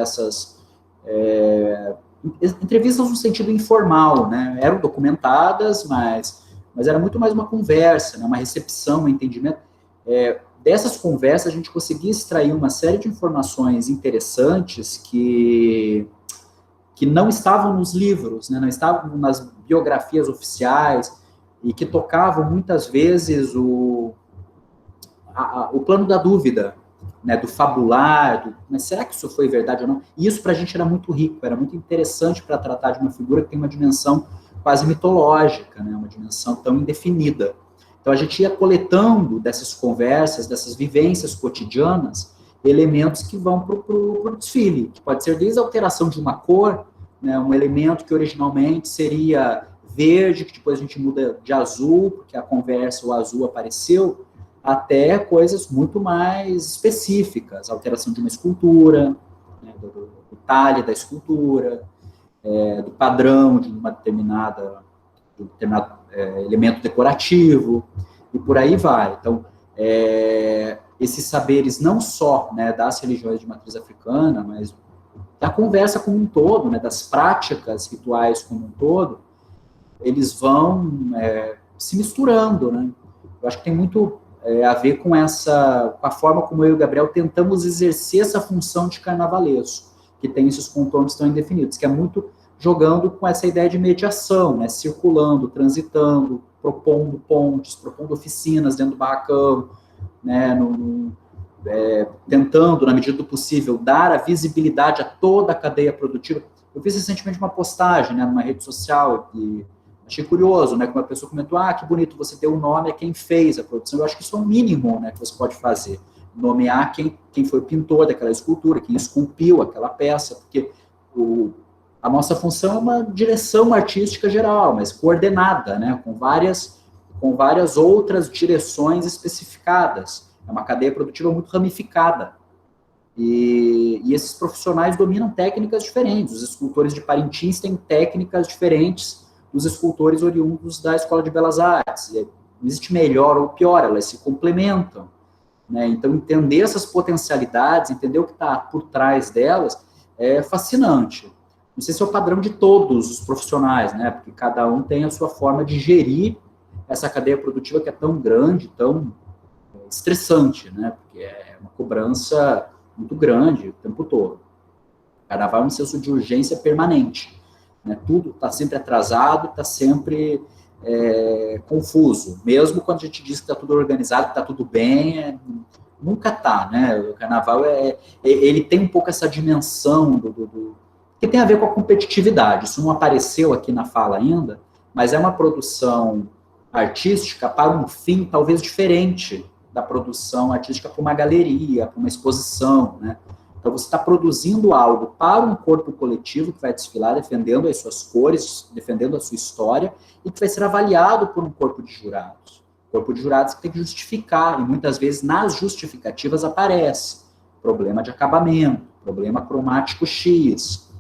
[SPEAKER 6] entrevistas no sentido informal, né, eram documentadas, mas era muito mais uma conversa, né, uma recepção, um entendimento. Dessas conversas, a gente conseguia extrair uma série de informações interessantes que não estavam nos livros, né, não estavam nas biografias oficiais, e que tocavam, muitas vezes, o plano da dúvida, né, do fabular, mas será que isso foi verdade ou não? E isso, para a gente, era muito rico, era muito interessante para tratar de uma figura que tem uma dimensão quase mitológica, né, uma dimensão tão indefinida. Então, a gente ia coletando dessas conversas, dessas vivências cotidianas, elementos que vão para o desfile, que pode ser desde a alteração de uma cor, né, um elemento que originalmente seria verde, que depois a gente muda de azul, porque a conversa, o azul apareceu, até coisas muito mais específicas, a alteração de uma escultura, né, do talhe da escultura, do padrão de um determinado elemento decorativo, e por aí vai. Então, esses saberes não só, né, das religiões de matriz africana, mas da conversa como um todo, né, das práticas rituais como um todo, eles vão se misturando, né? Eu acho que tem muito a ver com a forma como eu e o Gabriel tentamos exercer essa função de carnavalesco, que tem esses contornos tão indefinidos, que é muito jogando com essa ideia de mediação, né, circulando, transitando, propondo pontes, propondo oficinas dentro do barracão, né, tentando, na medida do possível, dar a visibilidade a toda a cadeia produtiva. Eu fiz recentemente uma postagem, né, numa rede social, e achei curioso, né, que uma pessoa comentou, que bonito, você deu o nome a quem fez a produção. Eu acho que isso é o mínimo, né, que você pode fazer. Nomear quem foi o pintor daquela escultura, quem esculpiu aquela peça, porque a nossa função é uma direção artística geral, mas coordenada, né, com várias outras direções especificadas. É uma cadeia produtiva muito ramificada. E esses profissionais dominam técnicas diferentes. Os escultores de Parintins têm técnicas diferentes dos escultores oriundos da Escola de Belas Artes. Não existe melhor ou pior, elas se complementam, né? Então, entender essas potencialidades, entender o que está por trás delas, é fascinante. Não sei se é o padrão de todos os profissionais, né? Porque cada um tem a sua forma de gerir essa cadeia produtiva que é tão grande, tão estressante, né? Porque é uma cobrança muito grande o tempo todo. O carnaval é um senso de urgência permanente, né? Tudo está sempre atrasado, está sempre confuso. Mesmo quando a gente diz que está tudo organizado, que está tudo bem, nunca está, né? O carnaval ele tem um pouco essa dimensão que tem a ver com a competitividade. Isso não apareceu aqui na fala ainda, mas é uma produção artística para um fim talvez diferente da produção artística para uma galeria, para uma exposição, né? Então você está produzindo algo para um corpo coletivo que vai desfilar defendendo as suas cores, defendendo a sua história, e que vai ser avaliado por um corpo de jurados. Corpo de jurados que tem que justificar, e muitas vezes nas justificativas aparece problema de acabamento, problema cromático X.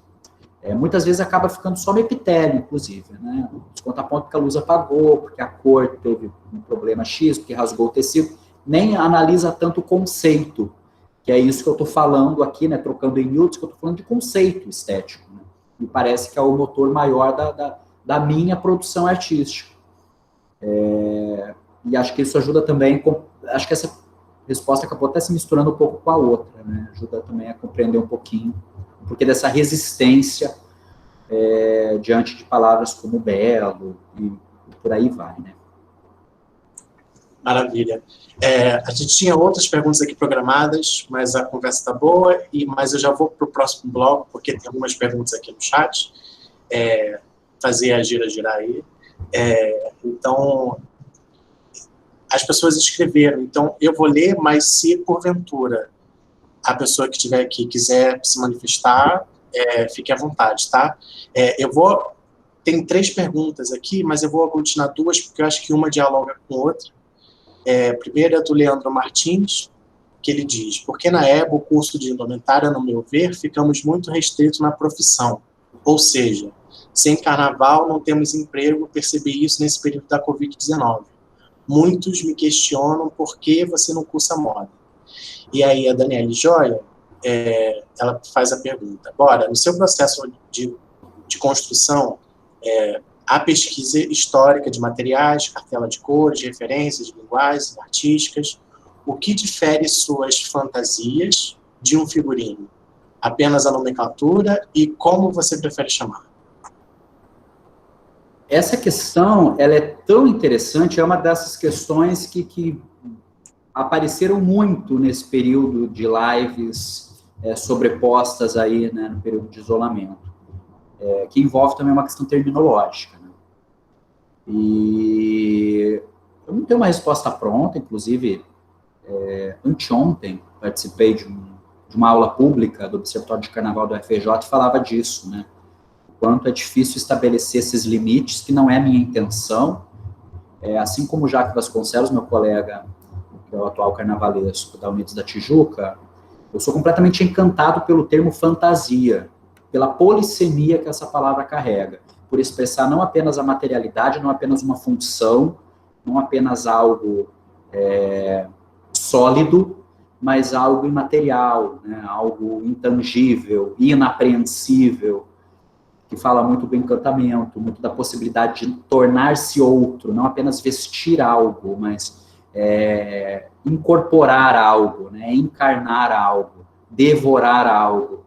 [SPEAKER 6] Muitas vezes acaba ficando só no epitélio, inclusive, né? Desconta ponto porque a luz apagou, porque a cor teve um problema X, porque rasgou o tecido, nem analisa tanto o conceito, que é isso que eu estou falando aqui, né, trocando em miúdos, que eu estou falando de conceito estético, né? Me parece que é o motor maior da minha produção artística. E acho que isso ajuda também, acho que essa resposta acabou até se misturando um pouco com a outra, né? Ajuda também a compreender um pouquinho o porquê dessa resistência diante de palavras como belo e por aí vai, né?
[SPEAKER 1] Maravilha. A gente tinha outras perguntas aqui programadas, mas a conversa está boa, mas eu já vou para o próximo bloco, porque tem algumas perguntas aqui no chat, fazer a gira girar aí. Então, as pessoas escreveram, então eu vou ler, mas se porventura a pessoa que estiver aqui quiser se manifestar, fique à vontade, tá? Tem 3 perguntas aqui, mas eu vou aglutinar 2, porque eu acho que uma dialoga com outra. Primeiro é do Leandro Martins, que ele diz: porque na EBA o curso de indumentária, no meu ver, ficamos muito restritos na profissão. Ou seja, sem carnaval não temos emprego, percebi isso nesse período da Covid-19. Muitos me questionam por que você não cursa moda. E aí a Daniele Joia, ela faz a pergunta: bora, no seu processo de construção, a pesquisa histórica de materiais, cartela de cores, de referências, de linguagens artísticas, o que difere suas fantasias de um figurino? Apenas a nomenclatura e como você prefere chamar?
[SPEAKER 6] Essa questão, ela é tão interessante, é uma dessas questões que apareceram muito nesse período de lives sobrepostas aí, né, no período de isolamento. Que envolve também uma questão terminológica, né? E eu não tenho uma resposta pronta, inclusive, anteontem participei de uma aula pública do Observatório de Carnaval do FRJ e falava disso, né? O quanto é difícil estabelecer esses limites, que não é minha intenção. Assim como o Jacques Vasconcelos, meu colega, que é o atual carnavalesco da Unidos da Tijuca, eu sou completamente encantado pelo termo fantasia, pela polissemia que essa palavra carrega, por expressar não apenas a materialidade, não apenas uma função, não apenas algo sólido, mas algo imaterial, né? Algo intangível, inapreensível, que fala muito do encantamento, muito da possibilidade de tornar-se outro, não apenas vestir algo, mas incorporar algo, né? Encarnar algo, devorar algo.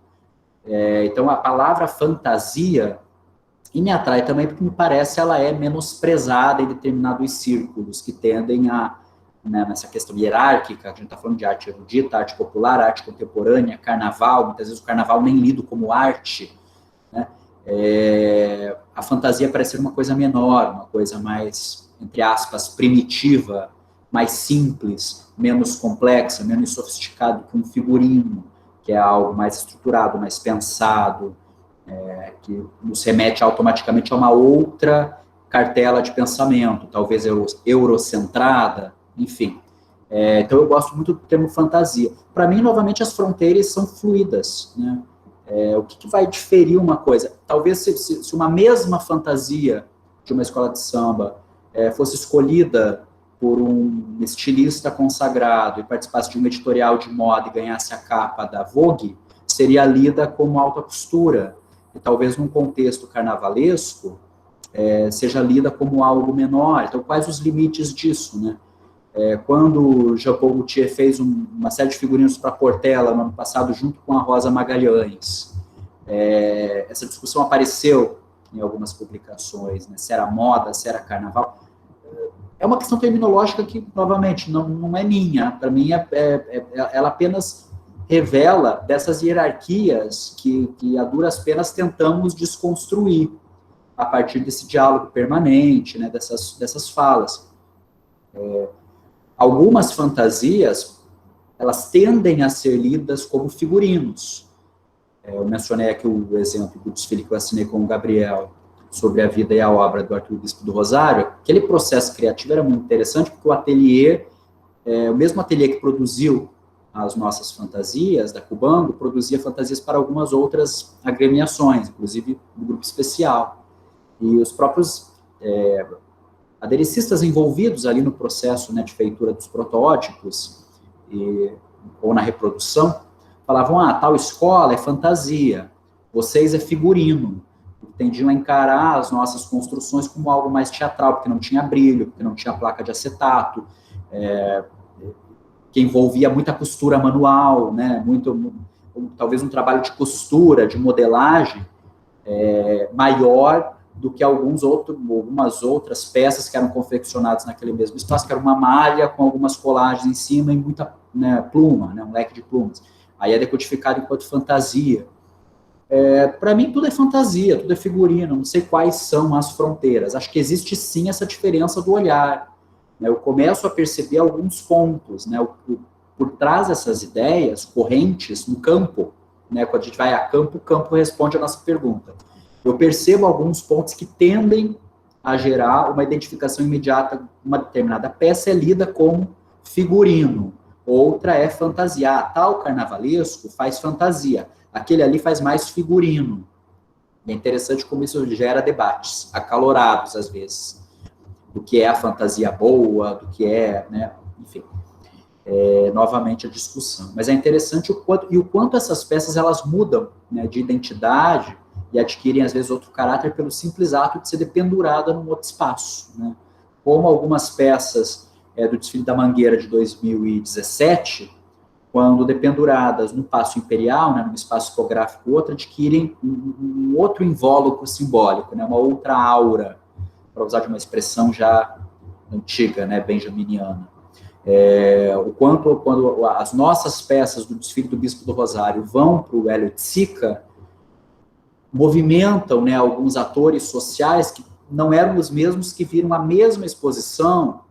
[SPEAKER 6] Então, a palavra fantasia, e me atrai também porque me parece ela é menosprezada em determinados círculos que tendem a, né, nessa questão hierárquica, a gente está falando de arte erudita, arte popular, arte contemporânea, carnaval, muitas vezes o carnaval nem lido como arte, né, a fantasia parece ser uma coisa menor, uma coisa mais, entre aspas, primitiva, mais simples, menos complexa, menos sofisticado que um figurino, que é algo mais estruturado, mais pensado, que nos remete automaticamente a uma outra cartela de pensamento, talvez eurocentrada, enfim. Então, eu gosto muito do termo fantasia. Para mim, novamente, as fronteiras são fluidas, né? O que vai diferir uma coisa? Talvez se uma mesma fantasia de uma escola de samba fosse escolhida por um estilista consagrado e participasse de um editorial de moda e ganhasse a capa da Vogue, seria lida como alta costura. E talvez num contexto carnavalesco, seja lida como algo menor. Então, quais os limites disso, né? Quando o Jean Paul Gaultier fez uma série de figurinos para Portela no ano passado, junto com a Rosa Magalhães, essa discussão apareceu em algumas publicações, né? Se era moda, se era carnaval. É uma questão terminológica que, novamente, não é minha. Para mim, ela apenas revela dessas hierarquias que a duras penas tentamos desconstruir a partir desse diálogo permanente, né? Dessas falas. Algumas fantasias, elas tendem a ser lidas como figurinos. Eu mencionei aqui o exemplo do desfile que eu assinei com o Gabriel sobre a vida e a obra do Arthur Bispo do Rosário. Aquele processo criativo era muito interessante, porque o ateliê, o mesmo ateliê que produziu as nossas fantasias, da Cubango, produzia fantasias para algumas outras agremiações, inclusive do grupo especial. E os próprios aderecistas envolvidos ali no processo, né, de feitura dos protótipos ou na reprodução, falavam, tal escola é fantasia, vocês é figurino. Tendiam a encarar as nossas construções como algo mais teatral, porque não tinha brilho, porque não tinha placa de acetato, que envolvia muita costura manual, né, talvez um trabalho de costura, de modelagem, maior do que algumas outras peças que eram confeccionadas naquele mesmo espaço, que era uma malha com algumas colagens em cima e muita, né, pluma, né, um leque de plumas. Aí é decodificado enquanto fantasia. Para mim, tudo é fantasia, tudo é figurino, não sei quais são as fronteiras. Acho que existe, sim, essa diferença do olhar. Né? Eu começo a perceber alguns pontos, né? Por trás dessas ideias correntes no campo, né? Quando a gente vai a campo, o campo responde a nossa pergunta. Eu percebo alguns pontos que tendem a gerar uma identificação imediata. Uma determinada peça é lida como figurino, outra é fantasia. Tal carnavalesco faz fantasia, aquele ali faz mais figurino. E é interessante como isso gera debates, acalorados às vezes, do que é a fantasia boa, do que é, né, enfim, novamente a discussão. Mas é interessante o quanto essas peças elas mudam, né, de identidade e adquirem às vezes outro caráter pelo simples ato de ser dependurada num outro espaço, né? Como algumas peças do desfile da Mangueira de 2017, quando dependuradas no Paço Imperial, né, no espaço tipográfico outro, adquirem um outro invólucro simbólico, né, uma outra aura, para usar de uma expressão já antiga, né, benjaminiana. O quanto, quando as nossas peças do desfile do Bispo do Rosário vão para o Hélio Tsica, movimentam, né, alguns atores sociais que não eram os mesmos que viram a mesma exposição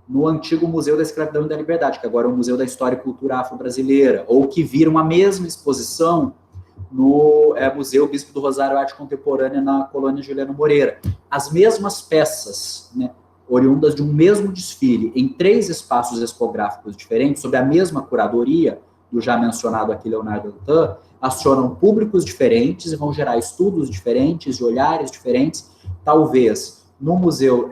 [SPEAKER 6] no antigo Museu da Escravidão e da Liberdade, que agora é o Museu da História e Cultura Afro-Brasileira, ou que viram a mesma exposição no Museu Bispo do Rosário Arte Contemporânea na Colônia Juliano Moreira. As mesmas peças, né, oriundas de um mesmo desfile, em 3 espaços expográficos diferentes, sob a mesma curadoria do já mencionado aqui Leonardo Antan, acionam públicos diferentes e vão gerar estudos diferentes e olhares diferentes. Talvez no Museu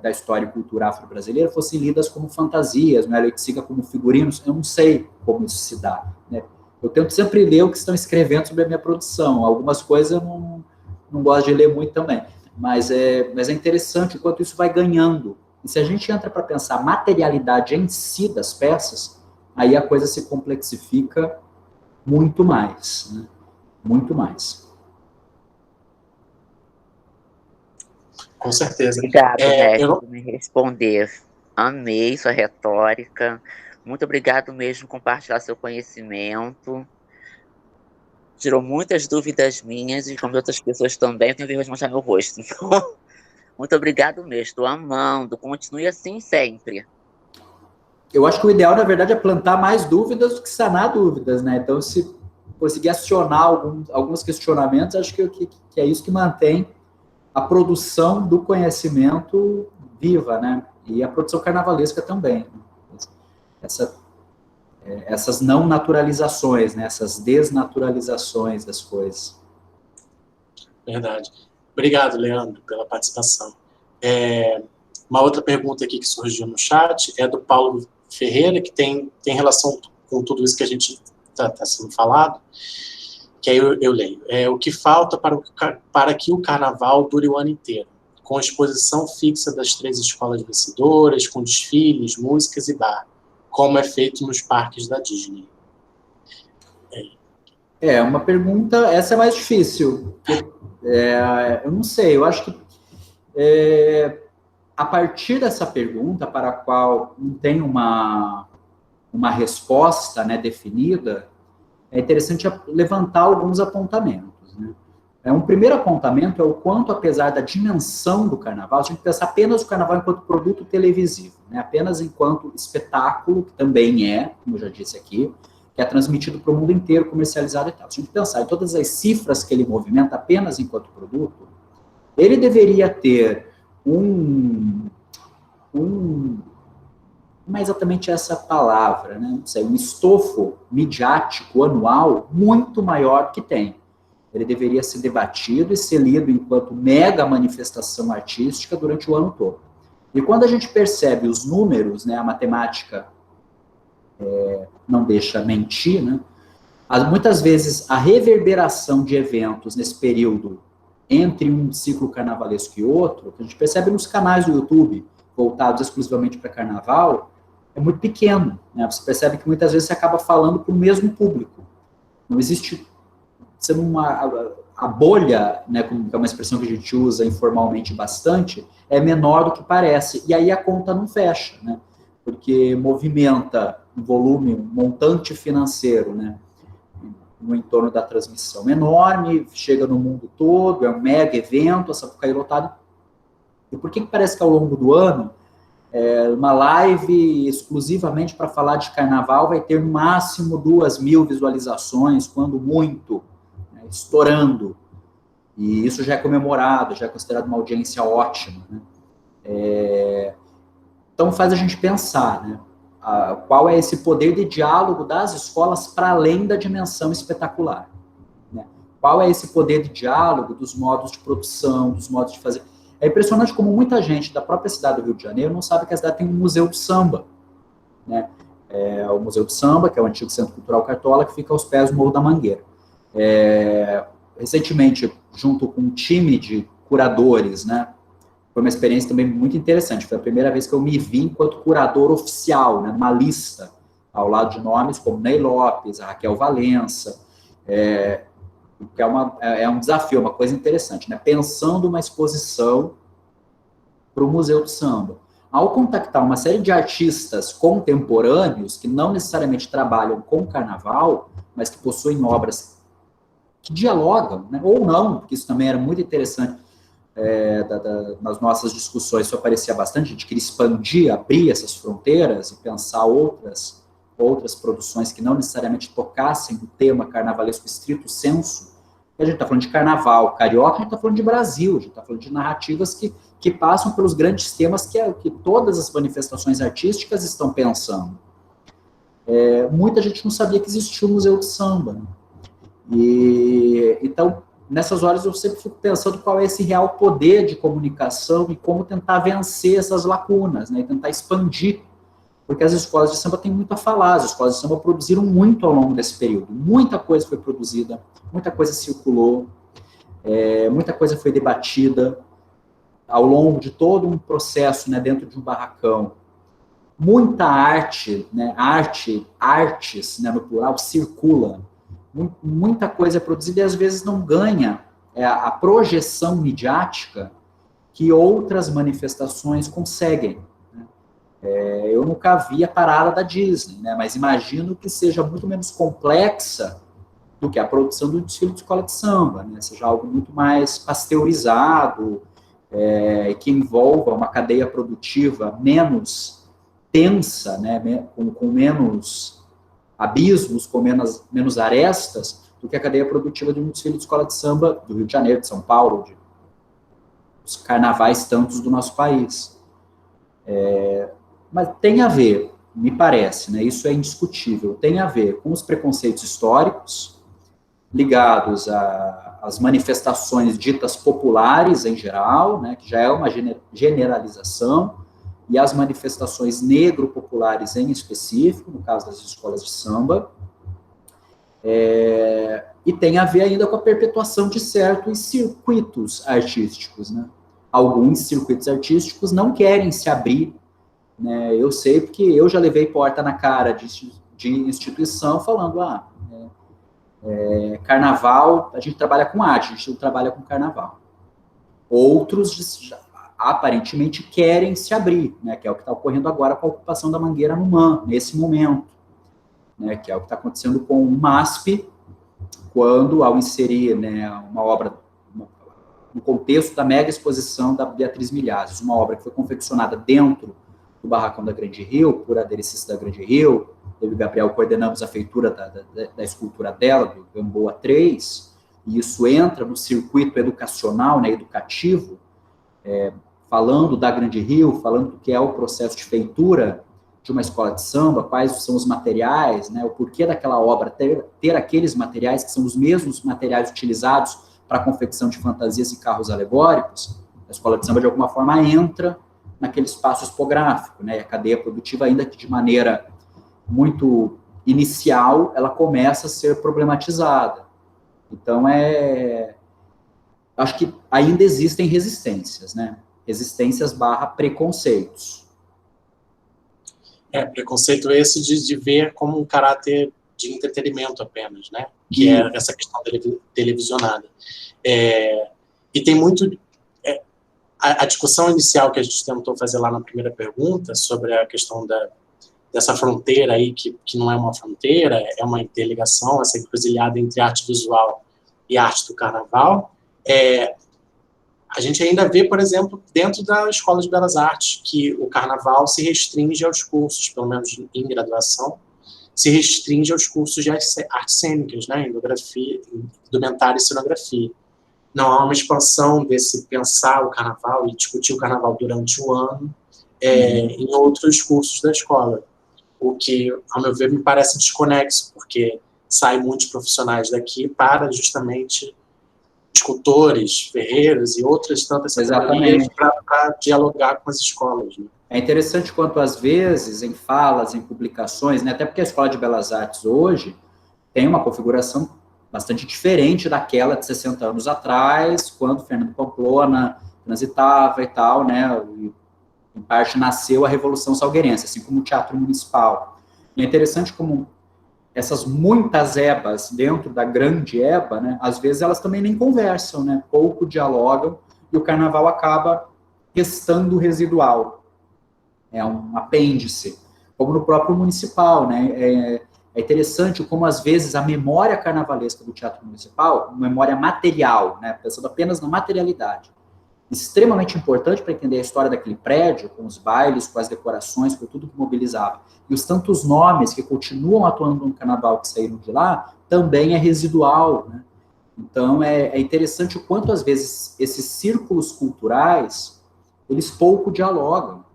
[SPEAKER 6] da História e Cultura Afro-Brasileira fossem lidas como fantasias, no Hélio Tsica como figurinos. Eu não sei como isso se dá, né? Eu tento sempre ler o que estão escrevendo sobre a minha produção. Algumas coisas eu não gosto de ler muito também. Mas é interessante o quanto isso vai ganhando. E se a gente entra para pensar a materialidade em si das peças, aí a coisa se complexifica muito mais, né? Muito mais.
[SPEAKER 1] Com certeza.
[SPEAKER 8] Obrigado, Mestre, por me responder. Amei sua retórica. Muito obrigado mesmo por compartilhar seu conhecimento. tirou muitas dúvidas minhas e como de outras pessoas também, eu tenho vergonha de mostrar meu rosto. Então, muito obrigado mesmo, estou amando, continue assim sempre.
[SPEAKER 6] Eu acho que o ideal, na verdade, é plantar mais dúvidas do que sanar dúvidas, né? Então, se conseguir acionar alguns questionamentos, acho que é isso que mantém a produção do conhecimento viva, né? E a produção carnavalesca também. Essas não naturalizações, né? Essas desnaturalizações das coisas.
[SPEAKER 1] Verdade. Obrigado, Leandro, pela participação. Uma outra pergunta aqui que surgiu no chat é do Paulo Ferreira, que tem relação com tudo isso que a gente está sendo falado, que aí eu leio. O que falta para que o carnaval dure o ano inteiro? Com exposição fixa das 3 escolas vencedoras, com desfiles, músicas e bar, como é feito nos parques da Disney.
[SPEAKER 6] Uma pergunta, essa é mais difícil. Eu não sei, eu acho que a partir dessa pergunta, para a qual não tem uma resposta, né, definida, é interessante levantar alguns apontamentos, né? Um primeiro apontamento é o quanto, apesar da dimensão do carnaval, a gente tem que pensar apenas o carnaval enquanto produto televisivo, né? Apenas enquanto espetáculo, que também como eu já disse aqui, que é transmitido para o mundo inteiro, comercializado e tal. Se a gente pensar em todas as cifras que ele movimenta apenas enquanto produto, ele deveria ter não é exatamente essa palavra, né? Não sei, um estofo midiático anual muito maior que tem. Ele deveria ser debatido e ser lido enquanto mega manifestação artística durante o ano todo. E quando a gente percebe os números, né, a matemática não deixa mentir, né? Muitas vezes a reverberação de eventos nesse período entre um ciclo carnavalesco e outro, que a gente percebe nos canais do YouTube voltados exclusivamente para carnaval, é muito pequeno, né? Você percebe que muitas vezes você acaba falando para o mesmo público. Não existe a bolha, né, como é uma expressão que a gente usa informalmente bastante, é menor do que parece. E aí a conta não fecha, né? Porque movimenta um volume, um montante financeiro, né, no entorno da transmissão enorme, chega no mundo todo, é um mega evento, a Sapucaí lotado. E por que parece que ao longo do ano, uma live exclusivamente para falar de carnaval vai ter no máximo 2.000 visualizações, quando muito, né, estourando. E isso já é comemorado, já é considerado uma audiência ótima, né? Então faz a gente pensar, né, qual é esse poder de diálogo das escolas para além da dimensão espetacular, né? Qual é esse poder de diálogo dos modos de produção, dos modos de fazer. É impressionante como muita gente da própria cidade do Rio de Janeiro não sabe que a cidade tem um museu de samba, né? O Museu de Samba, que é o antigo Centro Cultural Cartola, que fica aos pés do Morro da Mangueira. Recentemente, junto com um time de curadores, né, foi uma experiência também muito interessante. Foi a primeira vez que eu me vi enquanto curador oficial, né, numa lista, ao lado de nomes como Ney Lopes, a Raquel Valença, que é um desafio, uma coisa interessante, né? Pensando uma exposição para o Museu do Samba. Ao contactar uma série de artistas contemporâneos, que não necessariamente trabalham com o carnaval, mas que possuem obras que dialogam, né? Ou não, porque isso também era muito interessante, nas nossas discussões, isso aparecia bastante, a gente queria expandir, abrir essas fronteiras e pensar outras produções que não necessariamente tocassem o tema carnavalesco estrito sensu. A gente está falando de carnaval carioca, a gente está falando de Brasil, a gente está falando de narrativas que passam pelos grandes temas que todas as manifestações artísticas estão pensando. Muita gente não sabia que existia o Museu de Samba, né? Então, nessas horas eu sempre fico pensando qual é esse real poder de comunicação e como tentar vencer essas lacunas, né, e tentar expandir, porque as escolas de samba têm muito a falar, as escolas de samba produziram muito ao longo desse período, muita coisa foi produzida, muita coisa circulou, muita coisa foi debatida ao longo de todo um processo, né, dentro de um barracão. Muita arte, né, artes, né, no plural, circula. Muita coisa é produzida e às vezes não ganha a projeção midiática que outras manifestações conseguem, né? Eu nunca vi a parada da Disney, né? Mas imagino que seja muito menos complexa do que a produção do desfile de escola de samba, né? Seja algo muito mais pasteurizado, que envolva uma cadeia produtiva menos tensa, né? Com menos abismos, com menos arestas, do que a cadeia produtiva de um desfile de escola de samba do Rio de Janeiro, de São Paulo, os carnavais tantos do nosso país. Mas tem a ver, me parece, né, isso é indiscutível, tem a ver com os preconceitos históricos ligados às manifestações ditas populares em geral, né, que já é uma generalização, e as manifestações negro-populares em específico, no caso das escolas de samba, e tem a ver ainda com a perpetuação de certos circuitos artísticos, né? Alguns circuitos artísticos não querem se abrir, né? Eu sei porque eu já levei porta na cara de instituição falando, carnaval, a gente trabalha com arte, a gente não trabalha com carnaval. Outros aparentemente querem se abrir, né? Que é o que está ocorrendo agora com a ocupação da Mangueira no MAN, nesse momento, né? Que é o que está acontecendo com o MASP, quando, ao inserir, né, uma obra no contexto da mega exposição da Beatriz Milhazes, uma obra que foi confeccionada dentro do barracão da Grande Rio, por aderecistas da Grande Rio, eu e o Gabriel coordenamos a feitura da escultura dela, do Gamboa 3, e isso entra no circuito educacional, né, educativo, falando da Grande Rio, falando do que é o processo de feitura de uma escola de samba, quais são os materiais, né, o porquê daquela obra ter aqueles materiais que são os mesmos materiais utilizados para a confecção de fantasias e carros alegóricos. A escola de samba, de alguma forma, entra naquele espaço expográfico, né, e a cadeia produtiva, ainda que de maneira muito inicial, ela começa a ser problematizada. Então, acho que ainda existem resistências, né, resistências / preconceitos.
[SPEAKER 1] Preconceito esse de ver como um caráter de entretenimento apenas, né? Que é essa questão televisionada. E tem muito... a discussão inicial que a gente tentou fazer lá na primeira pergunta, sobre a questão dessa fronteira aí, que não é uma fronteira, é uma interligação, essa encruzilhada entre arte visual e arte do carnaval, a gente ainda vê, por exemplo, dentro da Escola de Belas Artes, que o carnaval se restringe aos cursos, pelo menos em graduação, se restringe aos cursos de artes cênicas, né, endografia, indumentária e cenografia. Não há uma expansão desse pensar o carnaval e discutir o carnaval durante o ano em outros cursos da escola, o que, ao meu ver, me parece desconexo, porque saem muitos profissionais daqui para justamente escultores, ferreiros e outras tantas categorias para dialogar com as escolas. Né?
[SPEAKER 6] É interessante quanto, às vezes, em falas, em publicações, né, até porque a Escola de Belas Artes hoje tem uma configuração bastante diferente daquela de 60 anos atrás, quando Fernando Pamplona transitava e tal, né, e, em parte nasceu a Revolução Salgueirense, assim como o Teatro Municipal. E é interessante como essas muitas ebas dentro da grande eba, né, às vezes elas também nem conversam, né, pouco dialogam, e o carnaval acaba restando residual. É um apêndice, como no próprio municipal, né, é interessante como, às vezes, a memória carnavalesca do Teatro Municipal, memória material, né, pensando apenas na materialidade, extremamente importante para entender a história daquele prédio, com os bailes, com as decorações, com tudo que mobilizava. E os tantos nomes que continuam atuando no carnaval que saíram de lá, também é residual, né? Então, é interessante o quanto, às vezes, esses círculos culturais, eles pouco dialogam.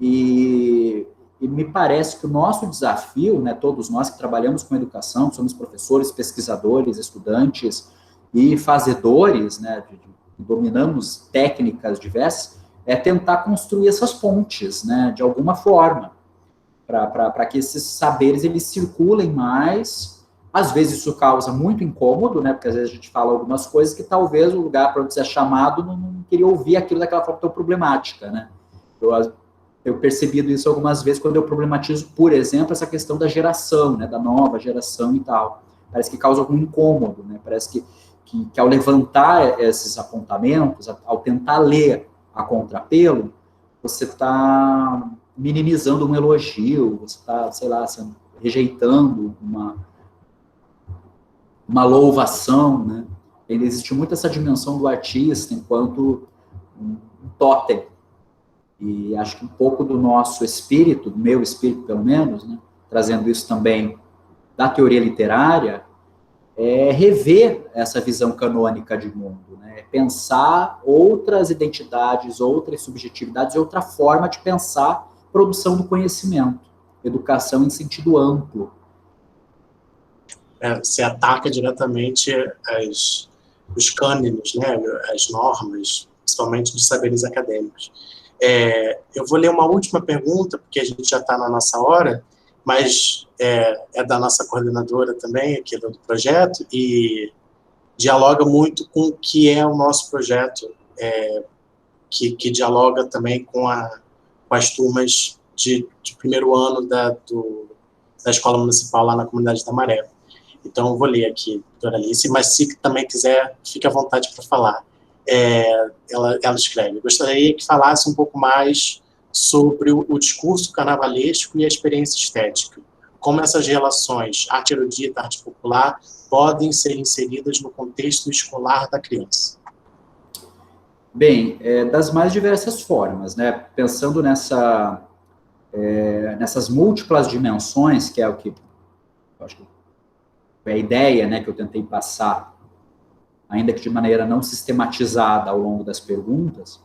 [SPEAKER 6] E me parece que o nosso desafio, né, todos nós que trabalhamos com educação, somos professores, pesquisadores, estudantes e fazedores, né, dominamos técnicas diversas, é tentar construir essas pontes, né, de alguma forma, para que esses saberes eles circulem mais. Às vezes isso causa muito incômodo, né, porque às vezes a gente fala algumas coisas que talvez o lugar para onde você é chamado não queria ouvir aquilo daquela forma tão problemática, né. Eu percebido isso algumas vezes quando eu problematizo, por exemplo, essa questão da geração, né, da nova geração e tal. Parece que causa algum incômodo, né, parece que ao levantar esses apontamentos, ao tentar ler a contrapelo, você está minimizando um elogio, você está, sei lá, rejeitando uma louvação, né? Ele existe muito essa dimensão do artista enquanto um totem. E acho que um pouco do nosso espírito, do meu espírito pelo menos, né, trazendo isso também da teoria literária, é rever essa visão canônica de mundo, né? Pensar outras identidades, outras subjetividades, outra forma de pensar produção do conhecimento, educação em sentido amplo.
[SPEAKER 1] Se ataca diretamente os cânones, né? As normas, principalmente dos saberes acadêmicos. Eu vou ler uma última pergunta, porque a gente já está na nossa hora, mas é da nossa coordenadora também, aqui do projeto, e dialoga muito com o que é o nosso projeto, que dialoga também com as turmas de primeiro ano da Escola Municipal lá na Comunidade da Maré. Então, eu vou ler aqui, doutora Alice, mas se também quiser, fique à vontade para falar. Ela escreve: gostaria que falasse um pouco mais sobre o discurso carnavalesco e a experiência estética. Como essas relações, arte erudita, arte popular, podem ser inseridas no contexto escolar da criança?
[SPEAKER 6] Bem, das mais diversas formas, né? Pensando nessas múltiplas dimensões, que é o que eu acho que é a ideia, né, que eu tentei passar, ainda que de maneira não sistematizada ao longo das perguntas,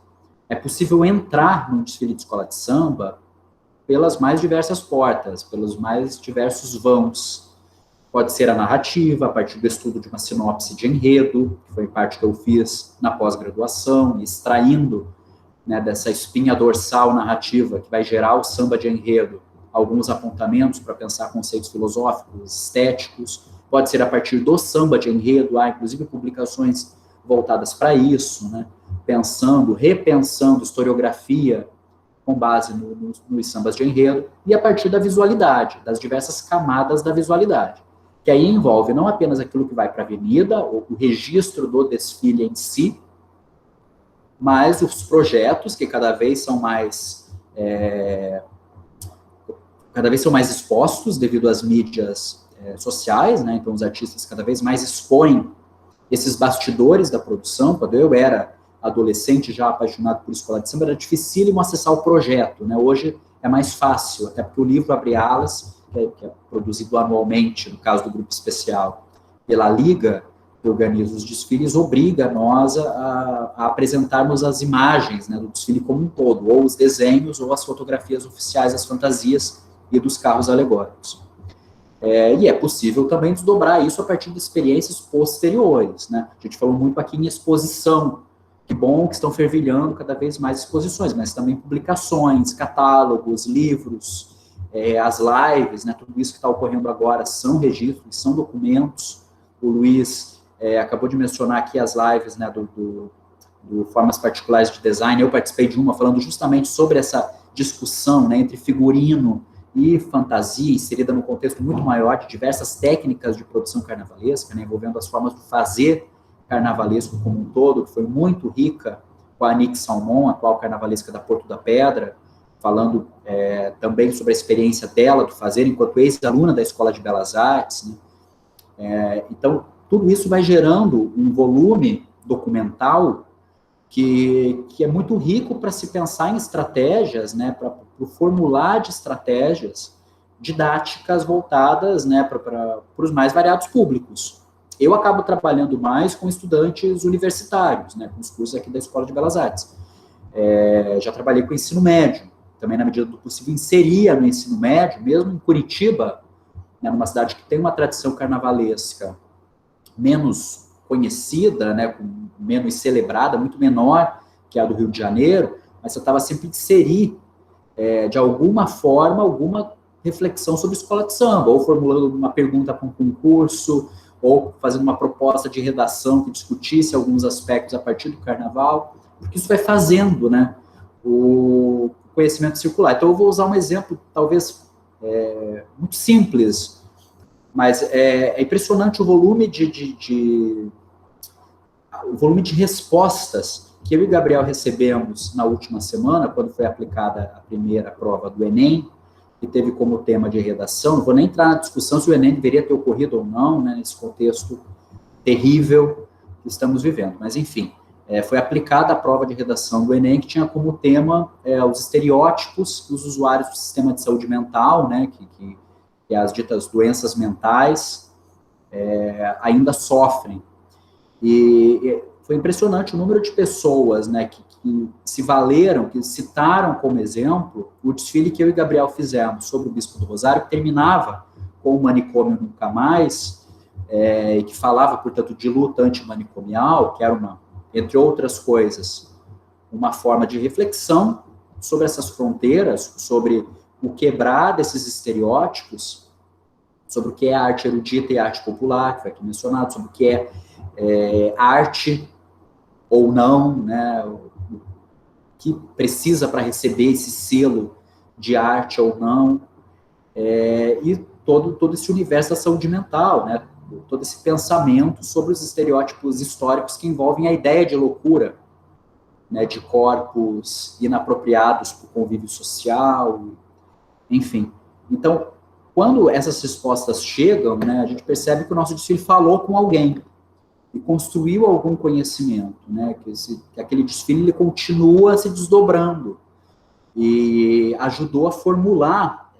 [SPEAKER 6] é possível entrar num desfile de escola de samba pelas mais diversas portas, pelos mais diversos vãos. Pode ser a narrativa, a partir do estudo de uma sinopse de enredo, que foi parte que eu fiz na pós-graduação, extraindo, né, dessa espinha dorsal narrativa que vai gerar o samba de enredo, alguns apontamentos para pensar conceitos filosóficos, estéticos. Pode ser a partir do samba de enredo, há inclusive publicações voltadas para isso, né, repensando historiografia com base nos sambas de enredo, e a partir da visualidade, das diversas camadas da visualidade, que aí envolve não apenas aquilo que vai para a avenida, ou o registro do desfile em si, mas os projetos que cada vez são mais expostos devido às mídias sociais, né? Então os artistas cada vez mais expõem esses bastidores da produção. Quando eu era adolescente, já apaixonado por escola de samba, era dificílimo acessar o projeto, né? Hoje é mais fácil, até porque o livro Abre Alas, que é produzido anualmente, no caso do Grupo Especial, pela Liga que organiza os desfiles, obriga nós a apresentarmos as imagens, né, do desfile como um todo, ou os desenhos, ou as fotografias oficiais, as fantasias e dos carros alegóricos. E é possível também desdobrar isso a partir de experiências posteriores, né? A gente falou muito aqui em exposição. Que bom que estão fervilhando cada vez mais exposições, mas também publicações, catálogos, livros, as lives, né? Tudo isso que está ocorrendo agora são registros, são documentos. O Luiz acabou de mencionar aqui as lives, né, do Formas Particulares de Design. Eu participei de uma falando justamente sobre essa discussão, né, entre figurino e fantasia, inserida num contexto muito maior de diversas técnicas de produção carnavalesca, né, envolvendo as formas de fazer carnavalesco como um todo, que foi muito rica, com a Anique Salmon, atual carnavalesca da Porto da Pedra, falando também sobre a experiência dela do fazer, enquanto ex-aluna da Escola de Belas Artes, né. Então, tudo isso vai gerando um volume documental que é muito rico para se pensar em estratégias, né, para o formular de estratégias didáticas voltadas, né, para os mais variados públicos. Eu acabo trabalhando mais com estudantes universitários, né, com os cursos aqui da Escola de Belas Artes. Já trabalhei com ensino médio, também na medida do possível inseria no ensino médio, mesmo em Curitiba, né, numa cidade que tem uma tradição carnavalesca menos conhecida, né, menos celebrada, muito menor que a do Rio de Janeiro, mas eu estava sempre inserir, de alguma forma, alguma reflexão sobre escola de samba, ou formulando uma pergunta para um concurso, ou fazendo uma proposta de redação que discutisse alguns aspectos a partir do carnaval, porque isso vai fazendo, né, o conhecimento circular. Então, eu vou usar um exemplo, talvez, muito simples, mas é impressionante o volume de respostas que eu e Gabriel recebemos na última semana, quando foi aplicada a primeira prova do Enem, que teve como tema de redação. Não vou nem entrar na discussão se o Enem deveria ter ocorrido ou não, né, nesse contexto terrível que estamos vivendo. Mas, enfim, foi aplicada a prova de redação do Enem, que tinha como tema os estereótipos que os usuários do sistema de saúde mental, né, que as ditas doenças mentais ainda sofrem. E foi impressionante o número de pessoas, né, que se valeram, que citaram como exemplo o desfile que eu e Gabriel fizemos sobre o Bispo do Rosário, que terminava com o manicômio nunca mais, e que falava, portanto, de luta antimanicomial, que era entre outras coisas, uma forma de reflexão sobre essas fronteiras, sobre o quebrar desses estereótipos, sobre o que é arte erudita e arte popular, que foi aqui mencionado, sobre o que é arte ou não, né, o que precisa para receber esse selo de arte ou não, e todo esse universo da saúde mental, né, todo esse pensamento sobre os estereótipos históricos que envolvem a ideia de loucura, né, de corpos inapropriados para o convívio social, enfim. Então, quando essas respostas chegam, né, a gente percebe que o nosso desfile falou com alguém e construiu algum conhecimento, né, que aquele desfile ele continua se desdobrando e ajudou a formular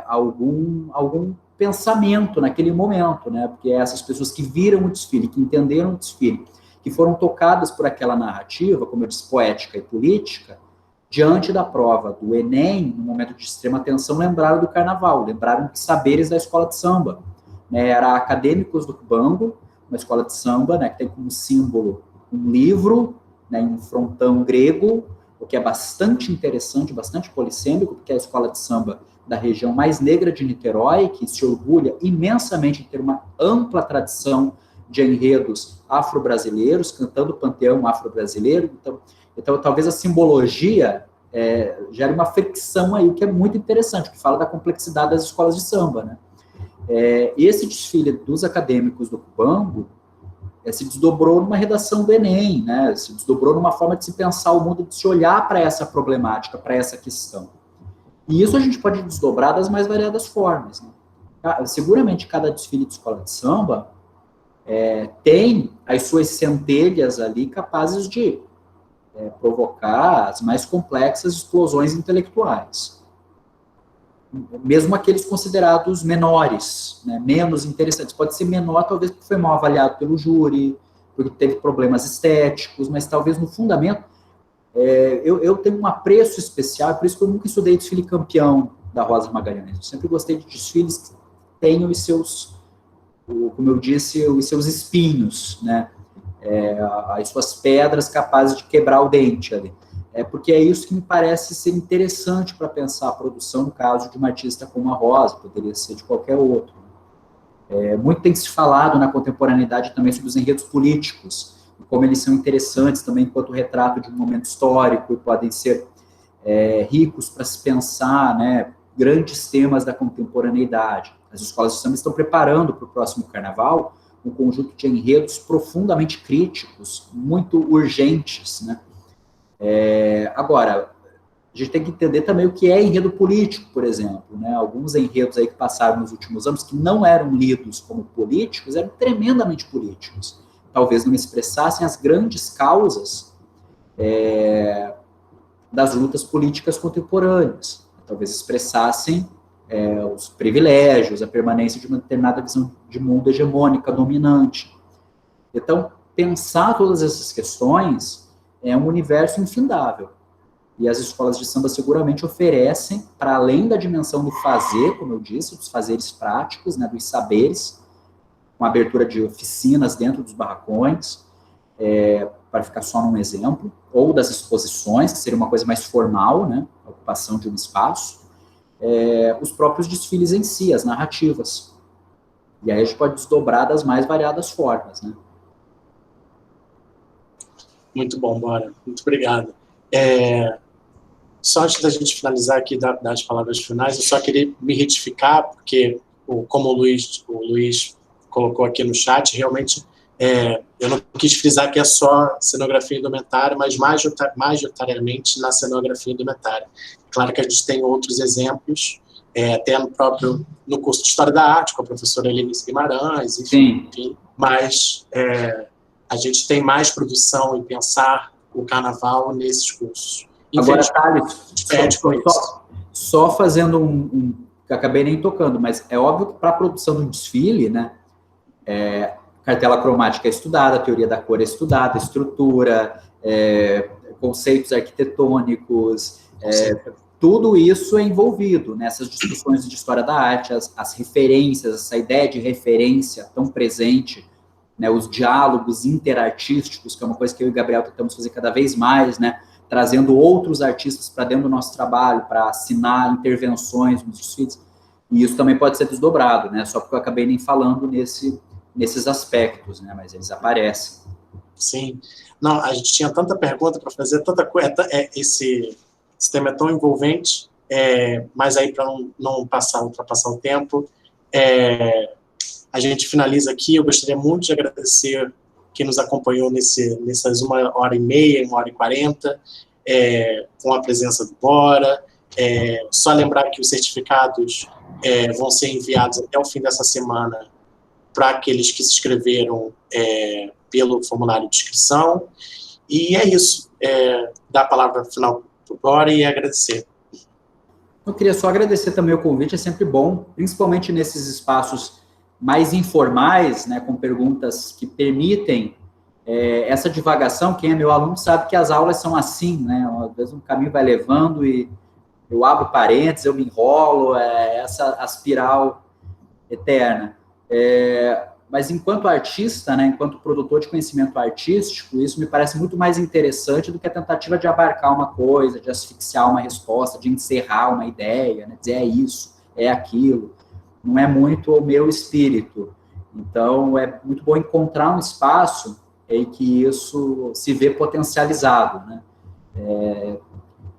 [SPEAKER 6] algum pensamento naquele momento, né, porque essas pessoas que viram o desfile, que entenderam o desfile, que foram tocadas por aquela narrativa, como eu disse, poética e política, diante da prova do Enem, no momento de extrema tensão, lembraram do carnaval, lembraram de saberes da escola de samba, né, era Acadêmicos do Bango, uma escola de samba, né, que tem como símbolo um livro, né, em um frontão grego, o que é bastante interessante, bastante polissêmico, porque é a escola de samba da região mais negra de Niterói, que se orgulha imensamente de ter uma ampla tradição de enredos afro-brasileiros, cantando o panteão afro-brasileiro. Então, talvez a simbologia gere uma fricção aí, que é muito interessante, que fala da complexidade das escolas de samba, né? Esse desfile dos Acadêmicos do Bango se desdobrou numa redação do Enem, né? Se desdobrou numa forma de se pensar o mundo, de se olhar para essa problemática, para essa questão. E isso a gente pode desdobrar das mais variadas formas, né? Seguramente cada desfile de escola de samba tem as suas centelhas ali capazes de provocar as mais complexas explosões intelectuais. Mesmo aqueles considerados menores, né, menos interessantes. Pode ser menor, talvez porque foi mal avaliado pelo júri, porque teve problemas estéticos, mas talvez no fundamento, eu tenho um apreço especial, por isso que eu nunca estudei desfile campeão da Rosa Magalhães. Eu sempre gostei de desfiles que tenham os seus, como eu disse, os seus espinhos, né, as suas pedras capazes de quebrar o dente ali. Porque é isso que me parece ser interessante para pensar a produção, no caso de uma artista como a Rosa, poderia ser de qualquer outro. Muito tem se falado na contemporaneidade também sobre os enredos políticos, e como eles são interessantes também enquanto retrato de um momento histórico, e podem ser ricos para se pensar, né, grandes temas da contemporaneidade. As escolas de samba estão preparando para o próximo carnaval um conjunto de enredos profundamente críticos, muito urgentes, né? Agora, a gente tem que entender também o que é enredo político, por exemplo, né? Alguns enredos aí que passaram nos últimos anos, que não eram lidos como políticos, eram tremendamente políticos. Talvez não expressassem as grandes causas das lutas políticas contemporâneas. Talvez expressassem os privilégios, a permanência de uma determinada visão de mundo hegemônica, dominante. Então, pensar todas essas questões é um universo infindável. E as escolas de samba seguramente oferecem, para além da dimensão do fazer, como eu disse, dos fazeres práticos, né, dos saberes, com abertura de oficinas dentro dos barracões, para ficar só num exemplo, ou das exposições, que seria uma coisa mais formal, né, a ocupação de um espaço, os próprios desfiles em si, as narrativas. E aí a gente pode desdobrar das mais variadas formas, né?
[SPEAKER 1] Muito bom, Bora. Muito obrigado. Só antes da gente finalizar aqui, das palavras finais, eu só queria me retificar, porque, como o Luiz colocou aqui no chat, realmente, eu não quis frisar que é só cenografia indumentária, mas majoritariamente na cenografia indumentária. Claro que a gente tem outros exemplos, até no curso de História da Arte, com a professora Helenice Guimarães, enfim, mas a gente tem mais produção em pensar o carnaval nesses cursos.
[SPEAKER 6] Agora, Thales, só fazendo que acabei nem tocando, mas é óbvio que para a produção de um desfile, né, cartela cromática é estudada, a teoria da cor é estudada, estrutura, conceitos arquitetônicos, tudo isso é envolvido nessas discussões de história da arte, as referências, essa ideia de referência tão presente, né, os diálogos interartísticos, que é uma coisa que eu e o Gabriel tentamos fazer cada vez mais, né, trazendo outros artistas para dentro do nosso trabalho, para assinar intervenções nos desfiles, e isso também pode ser desdobrado, né, só porque eu acabei nem falando nesses aspectos, né, mas eles aparecem.
[SPEAKER 1] Sim. Não, a gente tinha tanta pergunta para fazer, tanta coisa, esse tema é tão envolvente, mas aí para não ultrapassar o tempo, a gente finaliza aqui. Eu gostaria muito de agradecer quem nos acompanhou nessas 1h30, 1h40, com a presença do Bora. Só lembrar que os certificados vão ser enviados até o fim dessa semana para aqueles que se inscreveram pelo formulário de inscrição. E é isso. Dar a palavra final para o Bora e agradecer.
[SPEAKER 6] Eu queria só agradecer também o convite, é sempre bom, principalmente nesses espaços mais informais, né, com perguntas que permitem essa divagação. Quem é meu aluno sabe que as aulas são assim, né, às vezes um caminho vai levando e eu abro parênteses, eu me enrolo, essa espiral eterna. Mas enquanto artista, né, enquanto produtor de conhecimento artístico, isso me parece muito mais interessante do que a tentativa de abarcar uma coisa, de asfixiar uma resposta, de encerrar uma ideia, né, dizer é isso, é aquilo. Não é muito o meu espírito. Então, é muito bom encontrar um espaço em que isso se vê potencializado, né?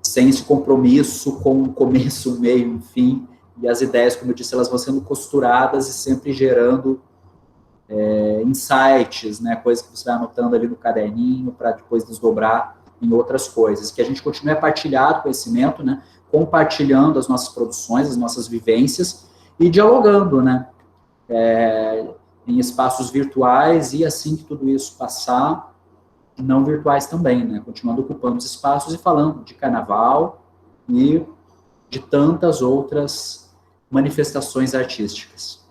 [SPEAKER 6] Sem esse compromisso com o começo, o meio, o fim, e as ideias, como eu disse, elas vão sendo costuradas e sempre gerando insights, né? Coisas que você vai anotando ali no caderninho para depois desdobrar em outras coisas. Que a gente continue a partilhar o conhecimento, né? Compartilhando as nossas produções, as nossas vivências, e dialogando, né, em espaços virtuais, e assim que tudo isso passar, não virtuais também, né, continuando ocupando os espaços e falando de carnaval e de tantas outras manifestações artísticas.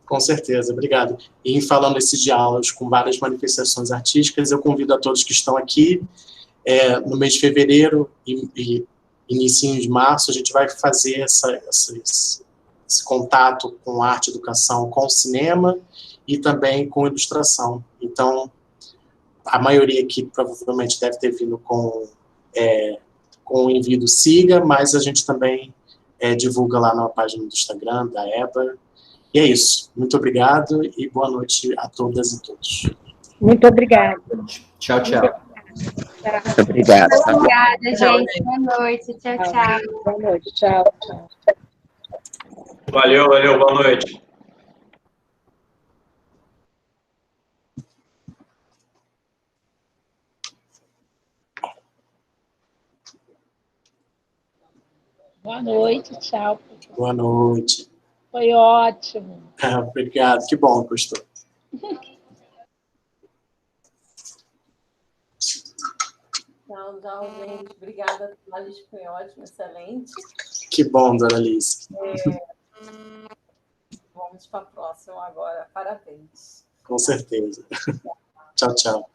[SPEAKER 1] Com certeza, obrigado. E falando desses diálogos com várias manifestações artísticas, eu convido a todos que estão aqui, no mês de fevereiro e início de março, a gente vai fazer esse contato com arte e educação, com cinema e também com ilustração. Então, a maioria aqui provavelmente deve ter vindo com o envio do Siga, mas a gente também divulga lá na página do Instagram, da EBA. E é isso. Muito obrigado e boa noite a todas e todos.
[SPEAKER 4] Muito obrigada.
[SPEAKER 6] Tchau, tchau.
[SPEAKER 8] Muito obrigado.
[SPEAKER 2] Obrigada, gente. Boa noite. Tchau, tchau.
[SPEAKER 4] Boa noite. Tchau.
[SPEAKER 9] Valeu, boa noite.
[SPEAKER 4] Boa noite, tchau.
[SPEAKER 1] Boa noite.
[SPEAKER 4] Foi ótimo.
[SPEAKER 1] Obrigado, que bom, gostou.
[SPEAKER 3] Tchau, gente. Obrigada, Thales, foi ótimo, excelente.
[SPEAKER 1] Que bom, dona Alice.
[SPEAKER 3] Vamos para a próxima agora. Parabéns.
[SPEAKER 1] Com certeza. Tchau, tchau.